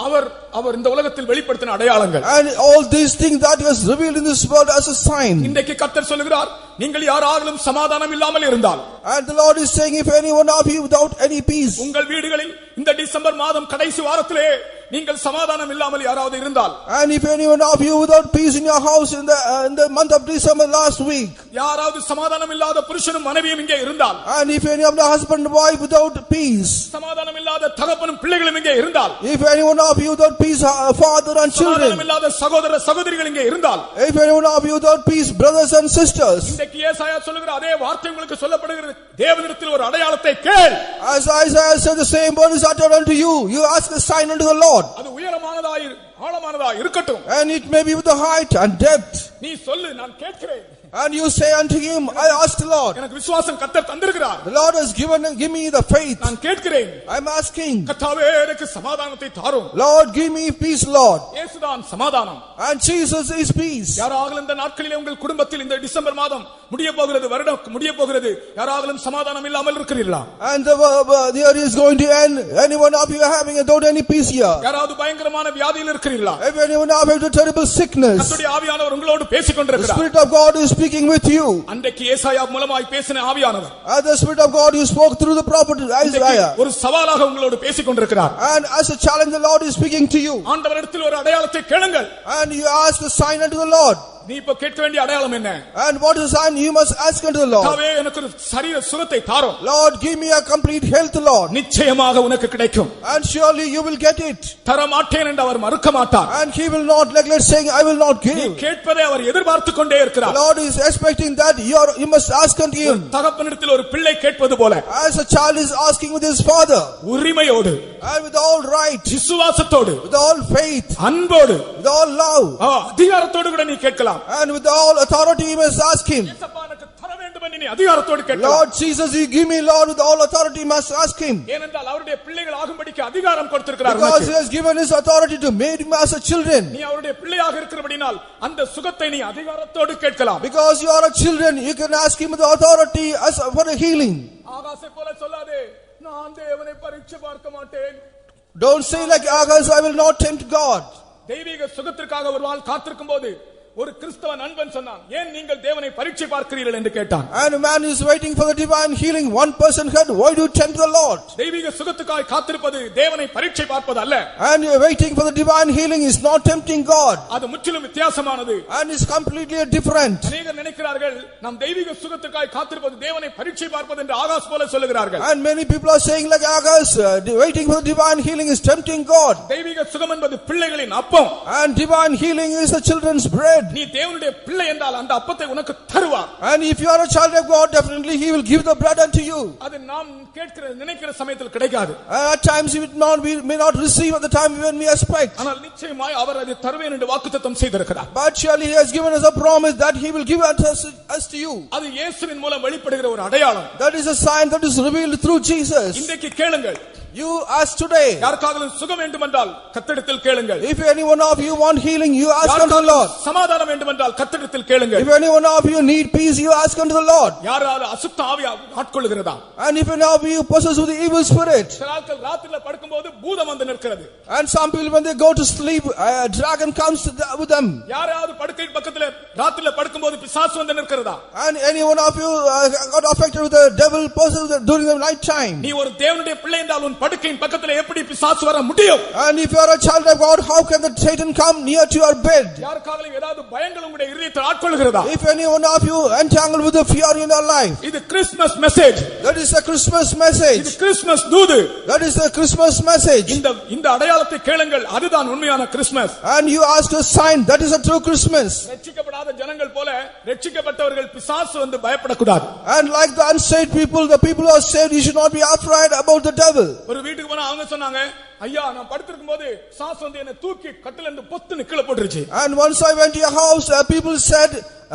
அவர் இந்த உலகத்தில் வெளிப்படுத்தின அடையாளங்கள். And all these things that he has revealed in this world as a sign. இன்றைக்கு கர்த்தர் சொல்லுகிறார், நீங்கள் யாராலும் சமாதானம் இல்லாமல் இருந்தால், And the Lord is saying, if anyone of you without any peace, உங்கள் வீடுகளில் இந்த டிசம்பர் மாதம் கடைசி வாரத்திலே நீங்கள் சமாதானம் இல்லாமல் யாராவது இருந்தால், and if anyone of you without peace in your house in the month of December last week, யாராவது சமாதானம் இல்லாத புருஷனும் மனைவியும் இங்கே இருந்தால், and if any of the husband and wife without peace, சமாதானம் இல்லாத தகப்பனும் பிள்ளைகளும் இங்கே இருந்தால், if anyone of you without peace father and children, சமாதானம் இல்லாத சகோதர சகோதரிகள் இங்கே இருந்தால், if anyone of you without peace brothers and sisters, இன்றைக்கு ஏசாயா சொல்லுகிற அதே வார்த்தை உங்களுக்கு சொல்லப்படுகிறது. தேவனிடத்தில் ஒரு அடையாளத்தை கேள். as Isaiah said, the same word is uttered unto you. You ask a sign unto the Lord, அது உயரமானதாய் ஆழமானதாய் இருக்கட்டும். and it may be with the height and depth, நீ சொல்லு, நான் கேட்கிறேன். and you say unto him, I ask the Lord. எனக்கு விசுவாசம் கர்த்தர் தந்திருக்கிறார். The Lord has give me the faith. நான் கேட்கிறேன். I'm asking, கர்த்தாவே எனக்கு சமாதானத்தை தாரும். Lord, give me peace, Lord. இயேசுதான் சமாதானம். And Jesus is peace. யாராகலும் இந்த நாட்களிலே உங்கள் குடும்பத்தில் இந்த டிசம்பர் மாதம் முடிய போகிறது, வருடம் முடிய போகிறது, யாராகலும் சமாதானம் இல்லாமல் இருக்கிறீர்களா? And the year is going to end. Any one of you are having without any peace here? யாராவது பயங்கரமான வியாதியில் இருக்கிறீர்களா? If anyone of you have a terrible sickness, கர்த்தருடைய ஆவியானவர் உங்களோடு பேசிக் the கொண்டிருக்கிறார். Spirit of God is speaking with you. அன்றைக்கு ஏசாயா மூலமாய் பேசின ஆவியானவர் And the Spirit of God you spoke through the prophet Isaiah. ஒரு சவாலாக உங்களோடு பேசிக் கொண்டிருக்கிறார். And as a challenge, the Lord is speaking to you. ஆண்டவரிடத்தில் ஒரு அடையாளத்தை கேளுங்கள். And you ask a sign unto the Lord. நீ இப்ப கேட்க வேண்டிய அடையாளம் என்ன? And what is the sign you must ask unto the Lord? கர்த்தாவே எனக்கு ஒரு சரீர சுகத்தை தாரும். Lord, give me a complete health, Lord. நிச்சயமாக உனக்கு கிடைக்கும். And surely you will get it. தர மாட்டேன் என்று அவர் மறுக்க மாட்டார். And he will not neglect saying, I will not நீ give. கேட்பதை அவர் எதிர்பார்த்து கொண்டே The இருக்கிறார். Lord is expecting that you must ask unto him. தகப்பனிடத்தில் ஒரு பிள்ளை கேட்பது போல As a child is asking with his father, உரிமையோடு, and with all right, விசுவாசத்தோடு, with all faith, அன்போடு, with all love, அதிகாரத்தோடு கூட நீ கேட்கலாம். and with all authority you must ask him. இயேசப்பா எனக்கு தர வேண்டும் என்று நீ அதிகாரத்தோடு கேட்கலாம். Lord Jesus, you give me, Lord, with all authority you must ask him. ஏனென்றால் அவருடைய பிள்ளைகள் ஆகும்படிக்கு அதிகாரம் கொடுத்திருக்கிறார் Because உனக்கு. he has given his authority to make him as a children. நீ அவருடைய பிள்ளையாக இருக்கிறபடியால் அந்த சுகத்தை நீ அதிகாரத்தோடு கேட்கலாம். Because you are a children, you can ask him with authority as for a healing. ஆகாசை போல சொல்லாதே, நான் தேவனை பரீட்சை பார்க்க மாட்டேன். Don't say like Agaz, I will not tempt God. தெய்வீக சுகத்திற்காக ஒரு நாள் காத்திருக்கும் போது ஒரு கிறிஸ்தவ நண்பன் சொன்னான், ஏன் நீங்கள் தேவனை பரீட்சை பார்க்கிறீர்கள் என்று கேட்டான். And a man is waiting for the divine healing. One person said, why do you tempt the Lord? தெய்வீக சுகத்துக்காக காத்திருப்பது தேவனை பரீட்சை பார்ப்பது அல்ல. And waiting for the divine healing is not tempting God. அது முற்றிலும் வித்தியாசமானது. And is completely different. அநேகர் நினைக்கிறார்கள் நாம் தெய்வீக சுகத்துக்காக காத்திருப்பது தேவனை பரீட்சை பார்ப்பது என்று ஆகாஸ் போல சொல்லுகிறார்கள். And many people are saying like Agaz, waiting for the divine healing is tempting God. தெய்வீக சுகம் என்பது பிள்ளைகளின் அப்பம். And divine healing is the children's bread. நீ தேவனுடைய பிள்ளை என்றால் அந்த அப்பத்தை உனக்கு தருவார். And if you are a child of God, definitely he will give the bread unto you. அது நாம் கேட்கிற நினைக்கிற சமயத்தில் கிடைக்காது. At times we may not receive at the time when we expect. ஆனால் நிச்சயமாய் அவர் அதை தருவேன் என்று வாக்குத்தத்தம் செய்திருக்கிறார். But surely he has given us a promise that he will give us to you. அது இயேசுவின் மூலம் வெளிப்படுகிற ஒரு அடையாளம். That is a sign that is revealed through Jesus. இன்றைக்கு கேளுங்கள். You ask today. யாருக்காகவும் சுகம் வேண்டுமென்றால் கர்த்தரிடத்தில் கேளுங்கள். If any one of you want healing, you ask unto the Lord. சமாதானம் வேண்டுமென்றால் கர்த்தரிடத்தில் கேளுங்கள். If any one of you need peace, you ask unto the Lord. யாராவது அசுத்த ஆவி ஆட்கொள்கிறதா? And if any of you possessed with the evil spirit, சில ஆட்கள் ராத்திரில படுக்கும்போது பூதம் வந்து நிற்கிறது. and some people when they go to sleep, a dragon comes with them. யாராவது படுக்கை பக்கத்துல ராத்திரில படுக்கும்போது பிசாசு வந்து நிற்கிறதா? And any one of you got affected with the devil possessed during the night time. நீ ஒரு தேவனுடைய பிள்ளை என்றால் உன் படுக்கையின் பக்கத்துல எப்படி பிசாசு வர முடியும்? And if you are a child of God, how can the Satan come near to your bed? யாருக்காகவும் ஏதாவது பயங்கள் உங்களுடைய இதயத்தை ஆட்கொள்கிறதா? If any one of you entangled with the fear in your life, இது Christmas message. that is the Christmas message. இது Christmas தூது. That is the Christmas message. இந்த அடையாளத்தை கேளுங்கள், அதுதான் உண்மையான Christmas. And you ask a sign, that is a true Christmas. ரட்சிக்கப்படாத ஜனங்கள் போல ரட்சிக்கப்பட்டவர்கள் பிசாசு வந்து பயப்படக்கூடாது. And like the unsaved people, the people who are saved, you should not be afraid about the devil. ஒரு வீட்டுக்கு போனா அவங்க சொன்னாங்க, ஐயா நான் படுத்திருக்கும் போது சாஸ் வந்து என்ன தூக்கி கட்டில இருந்து பொத்துன்னு கீழே போட்டுருச்சு. And once I went to your house, people said,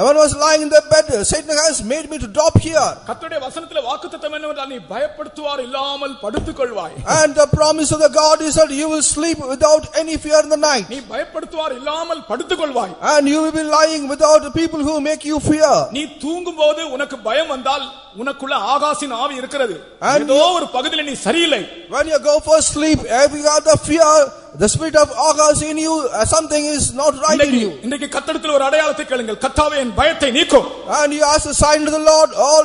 when I was lying in the bed, Satan has made me to drop here. கர்த்தருடைய வசனத்திலே வாக்குத்தத்தம் என்னவென்றால் நீ பயப்படுத்துவார் இல்லாமல் படுத்துக்கொள்வாய். And the promise of the God is that you will sleep without any fear in the night. நீ பயப்படுத்துவார் இல்லாமல் படுத்துக்கொள்வாய். And you will be lying without the people who make you fear. நீ தூங்கும்போது உனக்கு பயம் வந்தால் உனக்குள்ள ஆகாசின் ஆவி இருக்கிறது. And ஏதோ ஒரு பகுதியில் நீ சரியில்லை. When you go for sleep, if you got the fear, the spirit of Agaz in you, something is not right in you. இன்றைக்கு கர்த்தரிடத்தில் ஒரு அடையாளத்தை கேளுங்கள். கர்த்தாவே என் பயத்தை நீக்கும். And you ask a sign to the Lord, oh,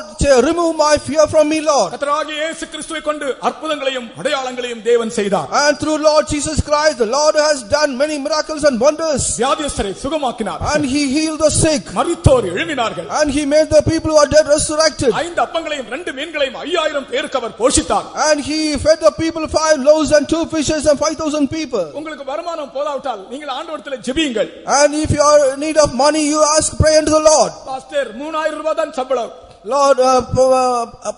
remove my fear from me, Lord. கர்த்தராகிய இயேசு கிறிஸ்துவை கொண்டு அற்புதங்களையும் அடையாளங்களையும் தேவன் செய்தார். And through Lord Jesus Christ, the Lord has done many miracles and wonders. வியாதியஸ்தரை சுகமாக்கினார். And he healed the sick. மரித்தோர் எழும்பினார்கள். And he made the people who are dead resurrected. 5 அப்பங்களையும் 2 மீன்களையும் 5000 பேருக்கு அவர் போஷித்தார். And he fed the people 5 loaves and 2 fishes and 5,000 people. உங்களுக்கு வருமானம் போதாவிட்டால் நீங்கள் ஆண்டவரிடத்தில் ஜெபியுங்கள். And if you are in need of money, you ask, pray unto the Lord. Pastor 3000 ரூபாய் தான் சம்பளம். Lord,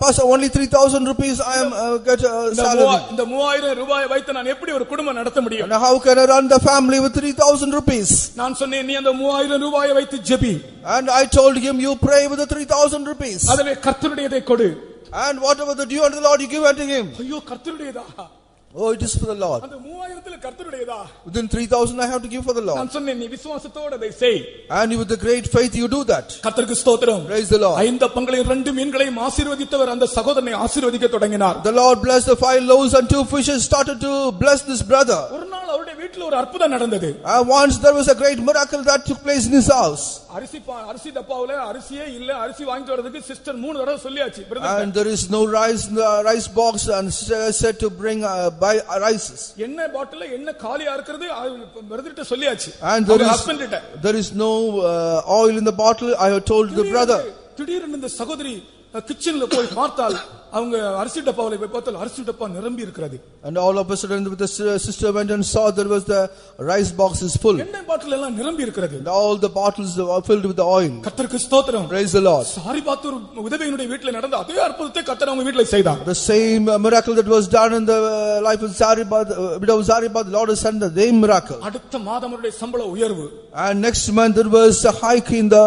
Pastor, only 3,000 rupees I am get salary. இந்த 3000 ரூபாயை வைத்து நான் எப்படி ஒரு குடும்பம் நடத்த முடியும்? And how can I run the family with 3,000 rupees? நான் சொன்னேன், நீ அந்த 3000 ரூபாயை வைத்து JP. And I told him, you pray with the 3,000 rupees. அதிலே கர்த்தருடையதை கொடு. And whatever the due unto the Lord, you give unto him. ஐயோ கர்த்தருடையதா? Oh, it is for the Lord. அந்த 3000ல கர்த்தருடையதா? Within 3,000 I have to give for the Lord. நான் சொன்னேன், நீ விசுவாசத்தோட அதை செய். And with the great faith you do that. கர்த்தருக்கு ஸ்தோத்திரம். Praise the Lord. 5 அப்பங்களையும் 2 மீன்களையும் ஆசீர்வதித்தவர் அந்த சகோதரனை ஆசீர்வதிக்க தொடங்கினார். The Lord blessed the 5 loaves and 2 fishes, started to bless this brother. ஒரு நாள் அவருடைய வீட்டில் ஒரு அற்புதம் நடந்தது. Once there was a great miracle that took place in his house. அரிசி டப்பாவுல அரிசியே இல்ல, அரிசி வாங்கிட்டு வரதுக்கு சிஸ்டர் 3 தடவை சொல்லியாச்சு. And there is no rice in the rice box, and said to bring buy rices. என்ன பாட்டில்ல என்ன காலியா இருக்குது பிரதர்ட்ட சொல்லியாச்சு. And there is no oil in the bottle. I have told the brother. திடீர்னு இந்த சகோதரி கிச்சன்ல போய் பார்த்தால் அவங்க அரிசி டப்பாவுல போய் பார்த்தால் அரிசி டப்பா நிரம்பி இருக்கிறது. And all of a sudden the sister went and saw there was the rice box is full. எண்ணெய் பாட்டில் எல்லாம் நிரம்பி இருக்கிறது. And all the bottles are filled with the oil. கர்த்தருக்கு ஸ்தோத்திரம். Praise the Lord. சாரிபாத்தூர் உதவியினுடைய வீட்ல நடந்த அதே அற்புதத்தை கர்த்தர் அவங்க வீட்ல செய்தார். The same miracle that was done in the life of Saribath, widow Saribath, the Lord has sent the same miracle. அடுத்த மாதம் அவருடைய சம்பள உயர்வு. And next month there was a hike in the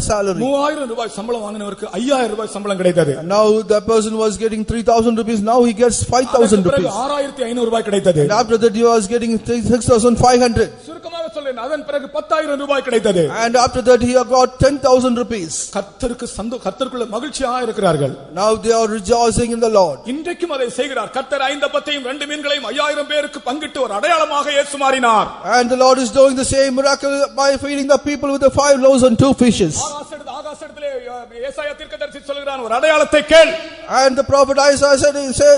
salary. 3000 ரூபாய் சம்பளம் வாங்கினவருக்கு 5000 ரூபாய் சம்பளம் கிடைத்தது. And now the person was getting 3,000 rupees, now he gets 5,000 rupees. 6500 ரூபாய் கிடைத்தது. And after that he was getting 6,500. சுருக்கமாக சொல்றேன், அதன் பிறகு 10000 ரூபாய் கிடைத்தது. And after that he got 10,000 rupees. கர்த்தருக்குள்ள மகிழ்ச்சியா இருக்கிறார்கள். Now they are rejoicing in the Lord. இன்றைக்கும் அதை செய்கிறார். கர்த்தர் 5 அப்பத்தையும் 2 மீன்களையும் 5000 பேருக்கு பங்கிட்டு ஒரு அடையாளமாக இயேசு மாறினார். And the Lord is doing the same miracle by feeding the people with the 5 loaves and 2 fishes. ஆகாசத்திலே ஏசாயா தீர்க்கதரிசி சொல்கிறான், ஒரு அடையாளத்தை கேள். And the prophet Isaiah said,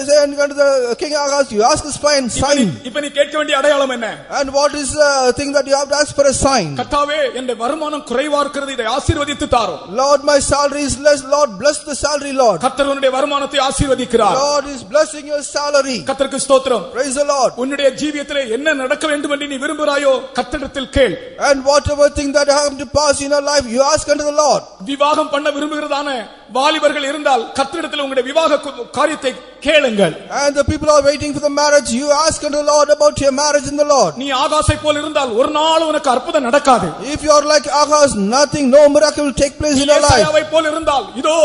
say unto the king Agaz, you ask a sign. இப்ப நீ கேட்க வேண்டிய அடையாளம் என்ன? And what is the thing that you have to ask for a sign? கர்த்தாவே, என்னுடைய வருமானம் குறைவா இருக்கிறது, இதை ஆசீர்வதித்து தாரும். Lord, my salary is less. Lord, bless the salary, Lord. கர்த்தர் உன்னுடைய வருமானத்தை ஆசீர்வதிக்கிறார். Lord is blessing your salary. கர்த்தருக்கு ஸ்தோத்திரம். Praise the Lord. உன்னுடைய ஜீவியத்திலே என்ன நடக்க வேண்டும் என்று நீ விரும்புகிறாயோ கர்த்தரிடத்தில் கேள். And whatever thing that have to pass in your life, you ask unto the Lord. விவாகம் பண்ண விரும்புகிறதான வாலிபர்கள் இருந்தால் கர்த்தரிடத்தில் உங்களுடைய விவாக காரியத்தை கேளுங்கள். And the people are waiting for the marriage, you ask unto the Lord about your marriage in the Lord. நீ ஆகாசை போல் இருந்தால் ஒரு நாள் உனக்கு அற்புதம் நடக்காது. If you are like Agaz, nothing, no miracle will take place in your life. ஏசாயாவை போல் இருந்தால் இதோ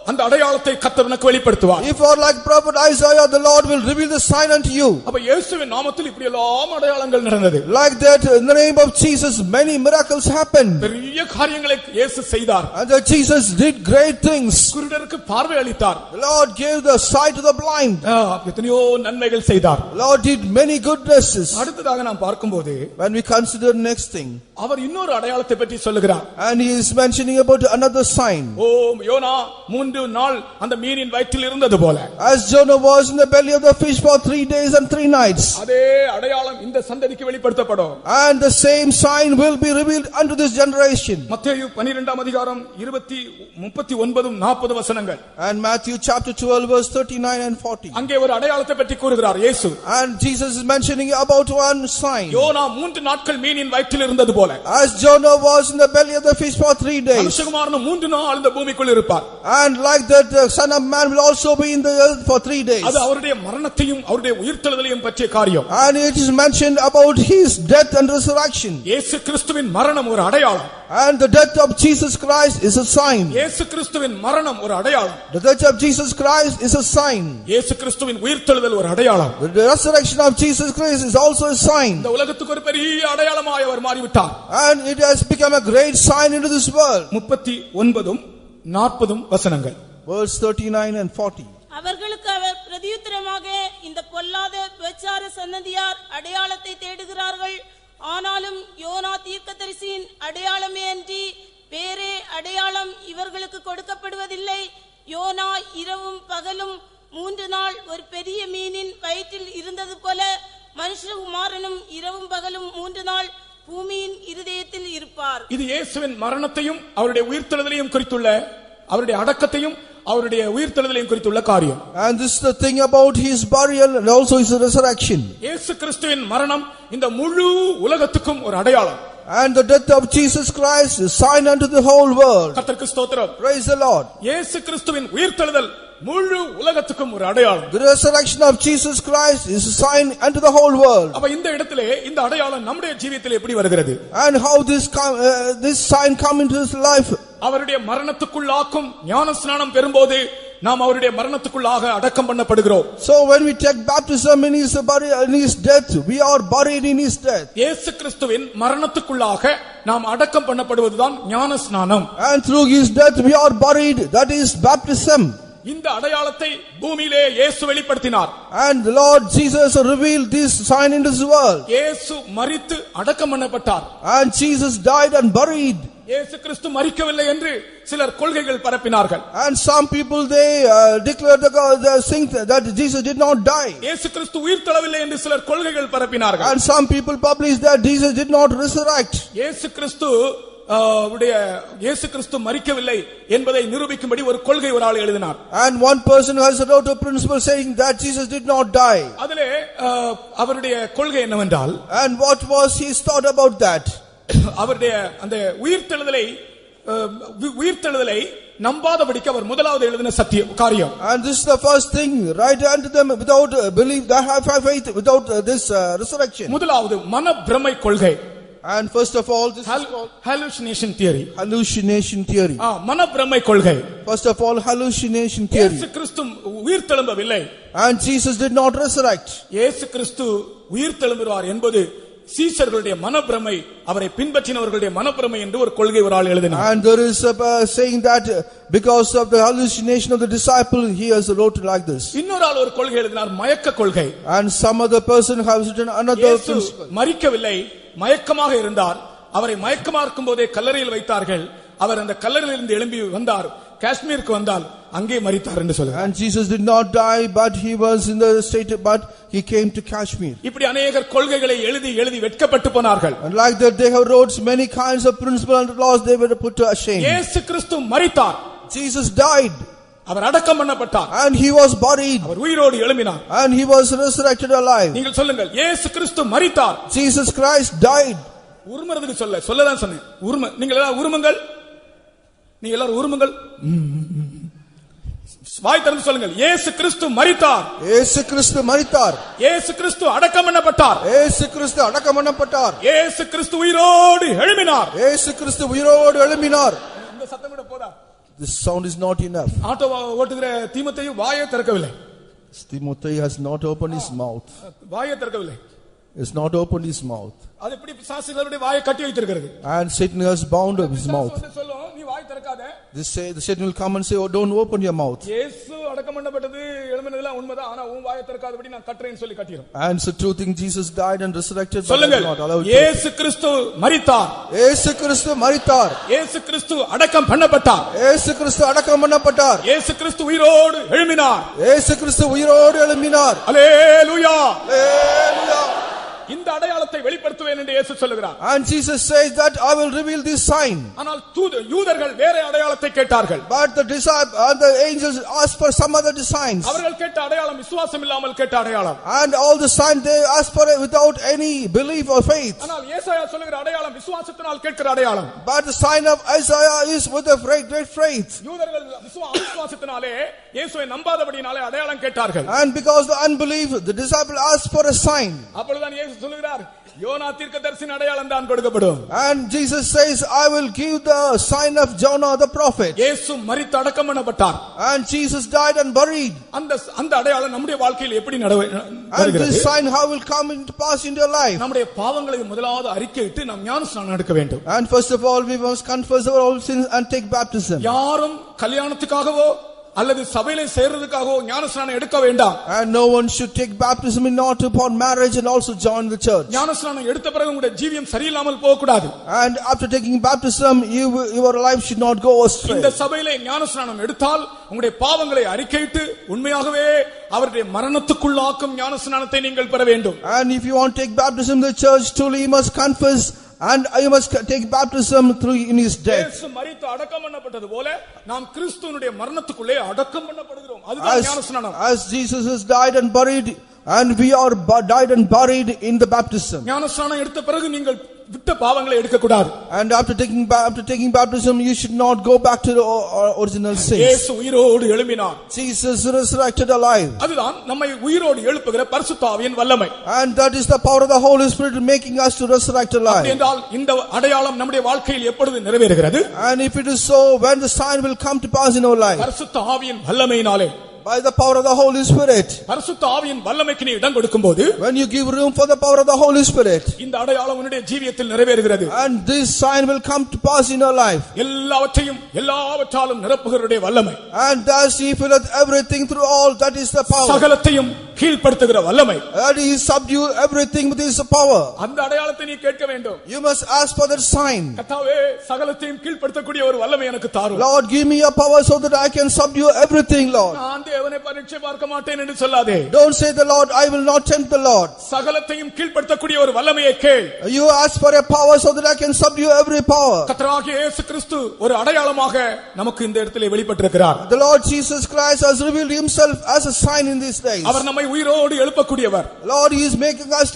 அந்த அடையாளத்தை கர்த்தர் உனக்கு வெளிப்படுத்துவார். If you are like prophet Isaiah, the Lord will reveal the sign unto you. அப்ப இயேசுவின் நாமத்தில் இப்படி எல்லாம் அடையாளங்கள் நடந்தது. Like that, in the name of Jesus, many miracles happened. பெரிய காரியங்களை இயேசு செய்தார். And that Jesus did great things. குருடருக்கு பார்வை அளித்தார். The Lord gave the sight to the blind. எத்தனையோ நன்மைகள் செய்தார். The Lord did many goodnesses. அடுத்ததாக நாம் பார்க்கும்போது, when we consider next thing, அவர் இன்னொரு அடையாளத்தை பற்றி சொல்லுகிறார். And he is mentioning about another sign. ஓ யோனா 3 நாள் அந்த மீனின் வயிற்றில் இருந்தது போல, as Jonah was in the belly of the fish for 3 days and 3 nights, அதே அடையாளம் இந்த சந்ததிக்கு வெளிப்படுத்தப்படும். And the same sign will be revealed unto this generation. மத்தேயு 12ஆம் அதிகாரம் 39 40 வசனங்கள். And Matthew chapter 12 verse 39 and 40. அங்கே ஒரு அடையாளத்தை பற்றி கூறுகிறார் இயேசு. And Jesus is mentioning about one sign. யோனா 3 நாட்கள் மீனின் வயிற்றில் இருந்தது போல, as Jonah was in the belly of the fish for 3 days, மனுஷகுமாரன் 3 நாள் இந்த பூமிக்குள் இருப்பார். And like that, the Son of Man will also be in the earth for 3 days. அது அவருடைய மரணத்தையும் அவருடைய உயிர்த்தெழுதலையும் பற்றிய காரியம். And it is mentioned about his death and resurrection. இயேசு கிறிஸ்துவின் மரணம் ஒரு அடையாளம். And the death of Jesus Christ is a sign. இயேசு கிறிஸ்துவின் மரணம் ஒரு அடையாளம். The death of Jesus Christ is a sign. இயேசு கிறிஸ்துவின் உயிர்த்தெழுதல் ஒரு அடையாளம். The resurrection of Jesus Christ is also a sign. இந்த உலகத்துக்கு ஒரு பெரிய அடையாளமாய் அவர் மாறிவிட்டார். And it has become a great sign into this world. 39 40 வசனங்கள். Verse 39 and 40. அவர்களுக்கு அவர் பிரதியுத்தரமாக இந்த பொல்லாத விபச்சார சன்னதியார் அடையாளத்தை தேடுகிறார்கள். ஆனாலும் யோனா தீர்க்கதரிசியின் அடையாளமே அன்றி வேறே அடையாளம் இவர்களுக்கு கொடுக்கப்படுவதில்லை. யோனா இரவும் பகலும் 3 நாள் ஒரு பெரிய மீனின் வயிற்றில் இருந்தது போல மனுஷகுமாரனும் இரவும் பகலும் 3 நாள் பூமியின் இருதயத்தில் இருப்பார். இது இயேசுவின் மரணத்தையும் அவருடைய உயிர்த்தெழுதலையும் குறித்துள்ள, அவருடைய அடக்கத்தையும் அவருடைய உயிர்த்தெழுதலையும் குறித்துள்ள காரியம். And this is the thing about his burial and also his resurrection. இயேசு கிறிஸ்துவின் மரணம் இந்த முழு உலகத்துக்கும் ஒரு அடையாளம். And the death of Jesus Christ is sign unto the whole world. கர்த்தருக்கு ஸ்தோத்திரம். Praise the Lord. இயேசு கிறிஸ்துவின் உயிர்த்தெழுதல் முழு உலகத்துக்கும் ஒரு அடையாளம். The resurrection of Jesus Christ is a sign unto the whole world. அப்ப இந்த இடத்திலே இந்த அடையாளம் நம்முடைய ஜீவியத்தில் எப்படி வருகிறது? And how this sign come into his life? அவருடைய மரணத்துக்குள்ளாக்கும் ஞானஸ்நானம் பெறும்போது நாம் அவருடைய மரணத்துக்குள்ளாக அடக்கம் பண்ணப்படுகிறோம். So when we take baptism in his death, we are buried in his death. இயேசு கிறிஸ்துவின் மரணத்துக்குள்ளாக நாம் அடக்கம் பண்ணப்படுவதுதான் ஞானஸ்நானம். And through his death we are buried, that is baptism. இந்த அடையாளத்தை பூமியிலே இயேசு வெளிப்படுத்தினார். And the Lord Jesus revealed this sign in this world. இயேசு மரித்து அடக்கம் பண்ணப்பட்டார். And Jesus died and buried. இயேசு கிறிஸ்து மரிக்கவில்லை என்று சிலர் கொள்கைகள் பரப்பினார்கள். And some people they declared that Jesus did not die. இயேசு கிறிஸ்து உயிர்த்தெழவில்லை என்று சிலர் கொள்கைகள் பரப்பினார்கள். And some people published that Jesus did not resurrect. இயேசு கிறிஸ்து மரிக்கவில்லை என்பதை நிரூபிக்கும்படி ஒரு கொள்கை ஒரு ஆள் எழுதினார். And one person has wrote a principle saying that Jesus did not die. அதிலே அவருடைய கொள்கை என்னவென்றால், and what was his thought about that? அவருடைய அந்த உயிர்த்தெழுதலை நம்பாதபடிக்கு அவர் முதலாவது எழுதின சத்திய காரியம். And this is the first thing, right unto them without belief, they have faith without this resurrection. முதலாவது மனப்பிரமை கொள்கை. And first of all, this is called hallucination theory. Hallucination theory. மனப்பிரமை கொள்கை. First of all, hallucination theory. இயேசு கிறிஸ்து உயிர்த்தெழும்பவில்லை. And Jesus did not resurrect. இயேசு கிறிஸ்து உயிர்த்தெழும்புவார் என்பது சீஷர்களுடைய மனப்பிரமை, அவரை பின்பற்றினவர்களுடைய மனப்பிரமை என்று ஒரு கொள்கை ஒரு ஆள் எழுதினார். And there is saying that because of the hallucination of the disciple, he has wrote like this. இன்னொரு ஆள் ஒரு கொள்கை எழுதினார், மயக்க கொள்கை. And some other person has written another principle. மரிக்கவில்லை, மயக்கமாக இருந்தார். அவரை மயக்கமாக இருக்கும்போதே கல்லறையில் வைத்தார்கள். அவர் அந்த கல்லறையிலிருந்து எழும்பி வந்தார், காஷ்மீருக்கு வந்தால் அங்கே மரித்தார் என்று சொல்லுகிறார். And Jesus did not die, but he was in the state, but he came to Kashmir. இப்படி अनेகர் கொள்கைகளை எழுதி வெட்கப்பட்டு போனார்கள். And like that they have wrote many kinds of principles and laws, they were put to shame. இயேசு கிறிஸ்து மரித்தார். Jesus died. அவர் அடக்கம் பண்ணப்பட்டார். And he was buried. அவர் உயிரோடு எழும்பினார். And he was resurrected alive. நீங்கள் சொல்லுங்கள், இயேசு கிறிஸ்து மரித்தார். Jesus Christ died. உருமறதுக்கு சொல்லதான் சொன்னேன். நீங்கள் எல்லாம் உருமுங்கள். நீங்க எல்லாரும் உருமுங்கள். வாய் திறந்து சொல்லுங்கள், இயேசு கிறிஸ்து மரித்தார். இயேசு கிறிஸ்து மரித்தார். இயேசு கிறிஸ்து அடக்கம் பண்ணப்பட்டார். இயேசு கிறிஸ்து அடக்கம் பண்ணப்பட்டார். இயேசு கிறிஸ்து உயிரோடு எழும்பினார். இயேசு கிறிஸ்து உயிரோடு எழும்பினார். இந்த சத்தம் கூட போதா? This sound is not enough. Auto ஓட்டுகிற தீமோத்தேயு வாயை திறக்கவில்லை. Timothy has not opened his mouth. வாயை திறக்கவில்லை. Has not opened his mouth. அது எப்படி பிசாசுகளுடைய வாயை கட்டி வைத்திருக்கிறது? And Satan has bound up his mouth. சொல்லும், நீ வாய் திறக்காத. The Satan will come and say, oh, don't open your mouth. இயேசு அடக்கம் பண்ணப்பட்டது எழும்பினதெல்லாம் உண்மைதான், ஆனா உன் வாயை திறக்காதபடி நான் கட்டறேன்னு சொல்லி கட்டிரும். And so true thing, Jesus died and resurrected, but சொல்லுங்கள், not allowed. இயேசு கிறிஸ்து மரித்தார். இயேசு கிறிஸ்து மரித்தார். இயேசு கிறிஸ்து அடக்கம் பண்ணப்பட்டார். இயேசு கிறிஸ்து அடக்கம் பண்ணப்பட்டார். இயேசு கிறிஸ்து உயிரோடு எழும்பினார். இயேசு கிறிஸ்து உயிரோடு எழும்பினார். அல்லேலூயா. Hallelujah. இந்த அடையாளத்தை வெளிப்படுத்துவேன் என்று இயேசு சொல்கிறார். And Jesus says that I will reveal this sign. ஆனால் யூதர்கள் வேற அடையாளத்தை கேட்டார்கள். But the disciples and the angels asked for some other signs. அவர்கள் கேட்ட அடையாளம் விசுவாசம் இல்லாமல் கேட்ட அடையாளம். And all the signs they asked for without any belief or faith. ஆனால் ஏசாயா சொல்லுகிற அடையாளம் விசுவாசத்தினால் கேட்கிற அடையாளம். But the sign of Isaiah is with a great faith. யூதர்கள் விசுவாசத்தினாலே இயேசுவை நம்பாதபடியினாலே அடையாளம் கேட்டார்கள். And because the unbelief, the disciples asked for a sign. அப்பொழுதுதான் இயேசு சொல்கிறார், யோனா தீர்க்கதரிசியின் அடையாளம் தான் கொடுக்கப்படும். And Jesus says, I will give the sign of Jonah the prophet. இயேசு மரித்து அடக்கம் பண்ணப்பட்டார். And Jesus died and buried. அந்த அடையாளம் நம்முடைய வாழ்க்கையில் எப்படி And this sign how will come into pass in your life? நம்முடைய பாவங்களை முதலாவது அறிக்கையிட்டு நாம் ஞானஸ்நானம் எடுக்க வேண்டும். And first of all we must confess our old sins and take baptism. யாரும் கல்யாணத்துக்காகவோ அல்லது சபையிலே சேர்றதுக்காகவோ ஞானஸ்நானம் எடுக்க வேண்டாம். And no one should take baptism in order upon marriage and also join the church. ஞானஸ்நானம் எடுத்த பிறகு உங்களுடைய ஜீவியம் சரியில்லாமல் போக கூடாது. And after taking baptism, your life should not go astray. இந்த சபையிலே ஞானஸ்நானம் எடுத்தால் உங்களுடைய பாவங்களை அறிக்கையிட்டு உண்மையாகவே அவருடைய மரணத்துக்குள்ளாக்கும் ஞானஸ்நானத்தை நீங்கள் பெற வேண்டும். And if you want to take baptism in the church, truly you must confess and you must take baptism through in his death. இயேசு மரித்து அடக்கம் பண்ணப்பட்டது போல நாம் கிறிஸ்துவினுடைய மரணத்துக்குள்ளே அடக்கம் பண்ணப்படுகிறோம். அதுதான் ஞானஸ்நானம். As Jesus has died and buried, and we are died and buried in the baptism. ஞானஸ்நானம் எடுத்த பிறகு நீங்கள் விட்ட பாவங்களை எடுக்க கூடாது. And after taking baptism, you should not go back to the original sins. இயேசு உயிரோடு எழும்பினார். Jesus resurrected alive. அதுதான் நம்மை உயிரோடு எழுப்புகிற பரிசுத்த ஆவியின் வல்லமை. And that is the power of the Holy Spirit making us to resurrect alive. என்றால் இந்த அடையாளம் நம்முடைய வாழ்க்கையில் எப்பொழுது நிறைவேறுகிறது? And if it is so, when the sign will come to pass in our life? பரிசுத்த ஆவியின் வல்லமையினாலே. By the power of the Holy Spirit. பரிசுத்த ஆவியின் வல்லமைக்கு நீ இடம் கொடுக்கும்போது, when you give room for the power of the Holy Spirit, இந்த அடையாளம் உன்னுடைய ஜீவியத்தில் நிறைவேறுகிறது. and this sign will come to pass in your life. எல்லாவற்றாலும் நிரப்புகிறவருடைய வல்லமை. And thus he filleth everything through all, that is the power. சகலத்தையும் கீழ்ப்படுத்துகிற வல்லமை. And he subdue everything with his power. அந்த அடையாளத்தை நீ கேட்க வேண்டும். You must ask for that sign. கர்த்தாவே சகலத்தையும் கீழ்ப்படுத்தக்கூடிய ஒரு வல்லமை எனக்கு தாரும். Lord, give me a power so that I can subdue everything, Lord. நான் தேவனை பரீட்சை பார்க்க மாட்டேன் என்று சொல்லாதே. Don't say the Lord, I will not tempt the Lord. சகலத்தையும் கீழ்ப்படுத்தக்கூடிய ஒரு வல்லமையை கேள். You ask for a power so that I can subdue every power. கர்த்தராகிய இயேசு கிறிஸ்து ஒரு அடையாளமாக நமக்கு இந்த இடத்திலே வெளிப்பட்டிருக்கிறார். The Lord Jesus Christ has revealed himself as a sign in these days. அவர் நம்மை உயிரோடு எழுப்பக்கூடியவர். Lord, he is making us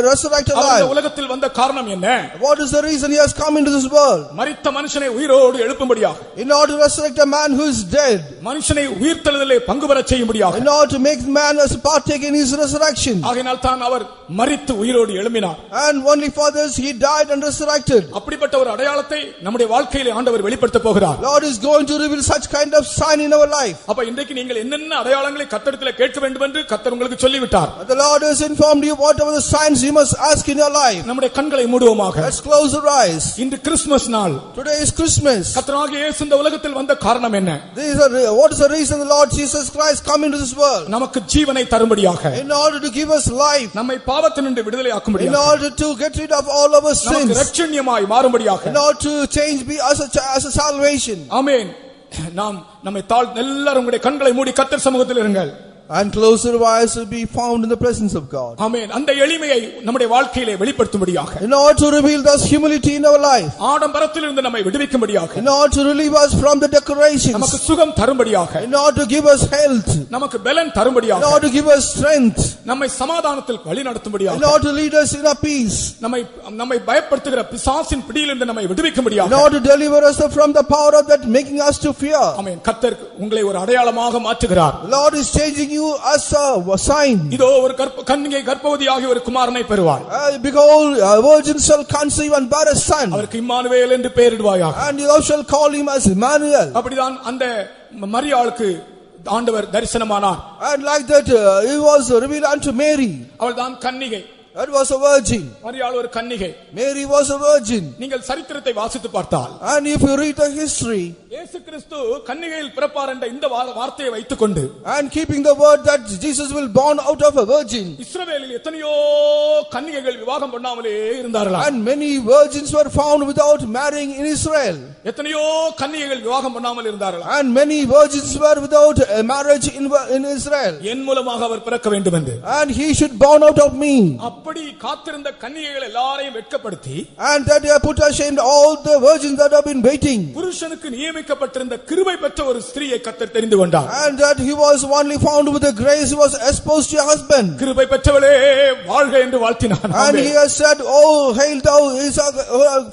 resurrect alive. அவர் இந்த உலகத்தில் வந்த காரணம் என்ன? What is the reason he has come into this world? மரித்த மனுஷனை உயிரோடு எழுப்பும்படியாக. In order to resurrect a man who is dead. மனுஷனை உயிர்த்தெழுதலிலே பங்கு பெறச் செய்யும்படியாக. In order to make man as partake in his resurrection. ஆகையால் தான் அவர் மரித்து உயிரோடு எழும்பினார். And only for this he died and resurrected. அப்படிப்பட்ட ஒரு அடையாளத்தை நம்முடைய வாழ்க்கையிலே ஆண்டவர் வெளிப்படுத்த போகிறார். Lord is going to reveal such kind of sign in our life. அப்ப இன்றைக்கு நீங்கள் என்னென்ன அடையாளங்களை கர்த்தரிடத்திலே கேட்க வேண்டும் என்று கர்த்தர் உங்களுக்கு சொல்லிவிட்டார். The Lord has informed you whatever the signs you must ask in your life. நம்முடைய கண்களை மூடுவோமாக. Let's close our eyes. இன்று கிறிஸ்துமஸ் நாள். Today is Christmas. கர்த்தராகிய இயேசு இந்த உலகத்தில் வந்த காரணம் என்ன? What is the reason the Lord Jesus Christ come into this world? நமக்கு ஜீவனை தரும்படியாக. In order to give us life. நம்மை பாவத்தினின்று விடுதலை ஆக்கும்படியாக. In order to get rid of all our sins. நமக்கு இரட்சணியமாய் மாறும்படியாக. In order to change be as a salvation. ஆமென். நாம் நம்மை எல்லாரும் உங்களுடைய கண்களை மூடி கர்த்தர் சமூகத்தில் இருங்கள். And closer eyes will be found in the presence of God. ஆமென். அந்த எளிமையை நம்முடைய வாழ்க்கையிலே வெளிப்படுத்தும்படியாக. In order to reveal this humility in our life. ஆடம்பரத்திலிருந்து நம்மை விடுவிக்கும்படியாக. In order to relieve us from the decorations. நமக்கு சுகம் தரும்படியாக. In order to give us health. நமக்கு பலன் தரும்படியாக. In order to give us strength. நம்மை சமாதானத்தில் வழி நடத்தும்படியாக. In order to lead us in a peace. நம்மை பயப்படுத்துகிற பிசாசின் பிடியிலிருந்து நம்மை விடுவிக்கும்படியாக. In order to deliver us from the power of that making us to fear. ஆமென். கர்த்தர் உங்களை ஒரு அடையாளமாக மாற்றுகிறார். The Lord is changing you as a sign. இதோ ஒரு கன்னிகை கர்ப்பவதியாகி ஒரு குமாரனை பெறுவாள். Behold, a virgin shall conceive and bear a son. அவருக்கு இம்மானுவேல் என்று பெயரிடுவாயாக. And thou shalt call him as Emmanuel. அப்படிதான் அந்த மரியாளுக்கு ஆண்டவர் தரிசனமானார். And like that he was revealed unto Mary. அவள் தான் கன்னிகை. That was a virgin. மரியாள் ஒரு கன்னிகை. Mary was a virgin. நீங்கள் சரித்திரத்தை வாசித்து பார்த்தால், and if you read the history, இயேசு கிறிஸ்து கன்னிகையில் பிறப்பார் என்ற இந்த வார்த்தையை வைத்துக்கொண்டு, and keeping the word that Jesus will born out of a virgin, இஸ்ரவேலில் எத்தனையோ கன்னிகைகள் விவாகம் பண்ணாமலே இருந்தார்களாம். and many virgins were found without marrying in Israel. எத்தனையோ கன்னிகைகள் விவாகம் பண்ணாமல் இருந்தார்களாம். And many virgins were without a marriage in Israel. என் மூலமாக அவர் பிறக்க வேண்டும் என்று, and he should born out of me. அப்படி காத்திருந்த கன்னிகைகள் எல்லாரையும் வெட்கப்படுத்தி, and that they have put ashamed all the virgins that have been waiting. புருஷனுக்கு நியமிக்கப்பட்டிருந்த கிருபை பெற்ற ஒரு ஸ்திரியை கர்த்தர் தெரிந்து கொண்டார். and that he was only found with the grace, he was exposed to a husband. கிருபை பெற்றவளே வாழ்க என்று வாழ்த்தினார். and he has said, oh hail thou, is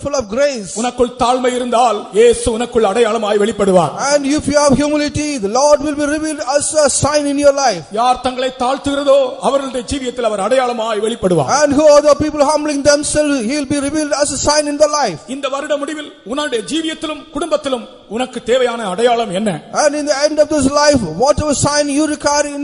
full of grace. உனக்குள் தாழ்மை இருந்தால் இயேசு உனக்குள் அடையாளமாய் வெளிப்படுவார். and if you have humility, the Lord will be revealed as a sign in your life. யார் தங்களை தாழ்த்துகிறதோ அவர்களுடைய ஜீவியத்தில் அவர் அடையாளமாய் வெளிப்படுவார். and who are the people humbling themselves, he will be revealed as a sign in their life. இந்த வருட முடிவில் உன்னுடைய ஜீவியத்திலும் குடும்பத்திலும் உனக்கு தேவையான அடையாளம் என்ன? and in the end of this life, whatever sign you require in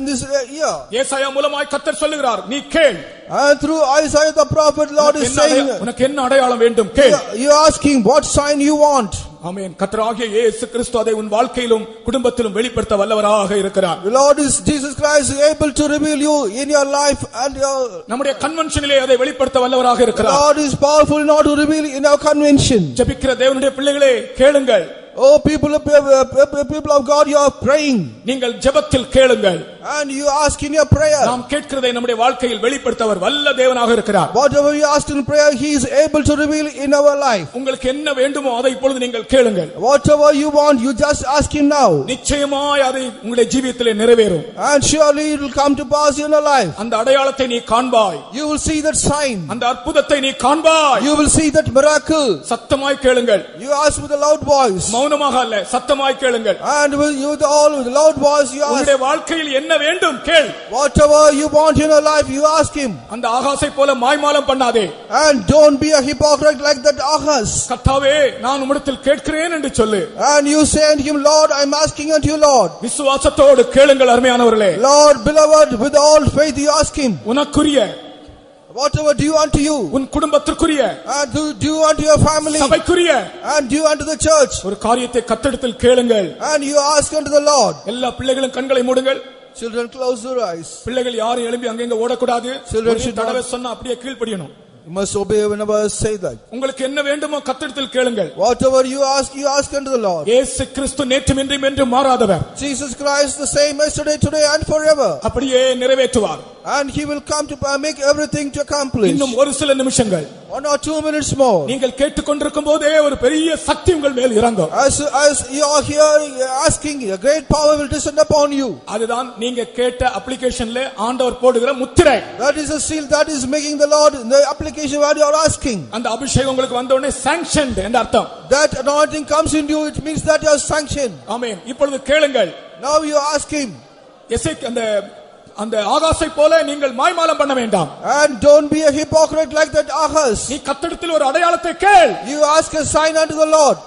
this year. ஏசாயா மூலமாய் கர்த்தர் சொல்லுகிறார், நீ கேள். and through Isaiah the prophet, Lord is saying, உனக்கு என்ன அடையாளம் வேண்டும் கேள். you are asking what sign you want. ஆமென். கர்த்தராகிய இயேசு கிறிஸ்து அதை உன் வாழ்க்கையிலும் குடும்பத்திலும் வெளிப்படுத்த வல்லவராக இருக்கிறார். The Lord is Jesus Christ is able to reveal you in your life and your. நம்முடைய கன்வென்ஷனிலே அதை வெளிப்படுத்த வல்லவராக The இருக்கிறார். Lord is powerful not to reveal in our convention. ஜெபிக்கிற தேவனுடைய பிள்ளைகளே கேளுங்கள். Oh, people of God, you are praying. நீங்கள் ஜெபத்தில் கேளுங்கள். And you ask in your prayer. நாம் கேட்கிறதை நம்முடைய வாழ்க்கையில் வெளிப்படுத்தவர் வல்ல தேவனாக இருக்கிறார். Whatever you ask in prayer, He is able to reveal in our life. உங்களுக்கு என்ன வேண்டுமோ அதை இப்பொழுது நீங்கள் கேளுங்கள். Whatever you want, you just ask Him now. நிச்சயமாய் அதை உங்களுடைய ஜீவியத்திலே நிறைவேறும். And surely it will come to pass in your life. அந்த அடையாளத்தை நீ காண்பாய். You will see that sign. அந்த அற்புதத்தை நீ காண்பாய். You will see that miracle. சத்தமாய் கேளுங்கள். You ask with a loud voice. மௌனமாக அல்ல, சத்தமாய் கேளுங்கள். And with a loud voice you ask. உங்களுடைய வாழ்க்கையில் என்ன வேண்டும் கேள். Whatever you want in your life, you ask Him. அந்த ஆகாசை போல மாய்மாலம் பண்ணாதே. And don't be a hypocrite like that Ahaz. கர்த்தாவே நான் உம்மிடத்தில் கேட்கிறேன் என்று சொல்லு. And you say unto Him, Lord, I am asking unto you, Lord. விசுவாசத்தோடு கேளுங்கள் அருமையானவர்களே. Lord, beloved, with all faith you ask Him. உனக்குரிய, whatever due unto you. உன் குடும்பத்திற்குரிய, And due unto your family. சபைக்குரிய, And due unto the church. ஒரு காரியத்தை கர்த்தரிடத்தில் கேளுங்கள். And you ask unto the Lord. எல்லா பிள்ளைகளும் கண்களை மூடுங்கள். Children, close your eyes. பிள்ளைகள் யாரும் எழும்பி அங்கங்க ஓடக்கூடாது. Children ஒரு should தடவை சொன்னா அப்படியே கீழ்ப்படியணும். You must obey whenever I say that. உங்களுக்கு என்ன வேண்டுமோ கர்த்தரிடத்தில் கேளுங்கள். Whatever you ask unto the Lord. இயேசு கிறிஸ்து நேற்றும் இன்றும் என்றும் மாறாதவர். Jesus Christ the same yesterday, today and forever. அப்படியே நிறைவேற்றுவார். And He will come to make everything to accomplish. இன்னும் ஒரு சில நிமிஷங்கள், 1 or 2 minutes more. நீங்கள் கேட்டுக்கொண்டிருக்கும் போதே ஒரு பெரிய சக்தி உங்கள் மேல் இறங்கும். As you are here asking, a great power will descend upon you. அதுதான் நீங்க கேட்ட அப்ளிகேஷன்ல ஆண்டவர் போடுகிற முத்திரை. That is a seal that is making the Lord in the application what you are asking. அந்த அபிஷேகம் உங்களுக்கு வந்த உடனே sanctioned என்ற அர்த்தம். That anointing comes into you, it means that you are sanctioned. ஆமென். இப்பொழுது கேளுங்கள். Now you ask Him. அந்த ஆகாசை போல நீங்கள் மாய்மாலம் பண்ண வேண்டாம். And don't be a hypocrite like that Ahaz. நீ கர்த்தரிடத்தில் ஒரு அடையாளத்தை கேள். You ask a sign unto the Lord.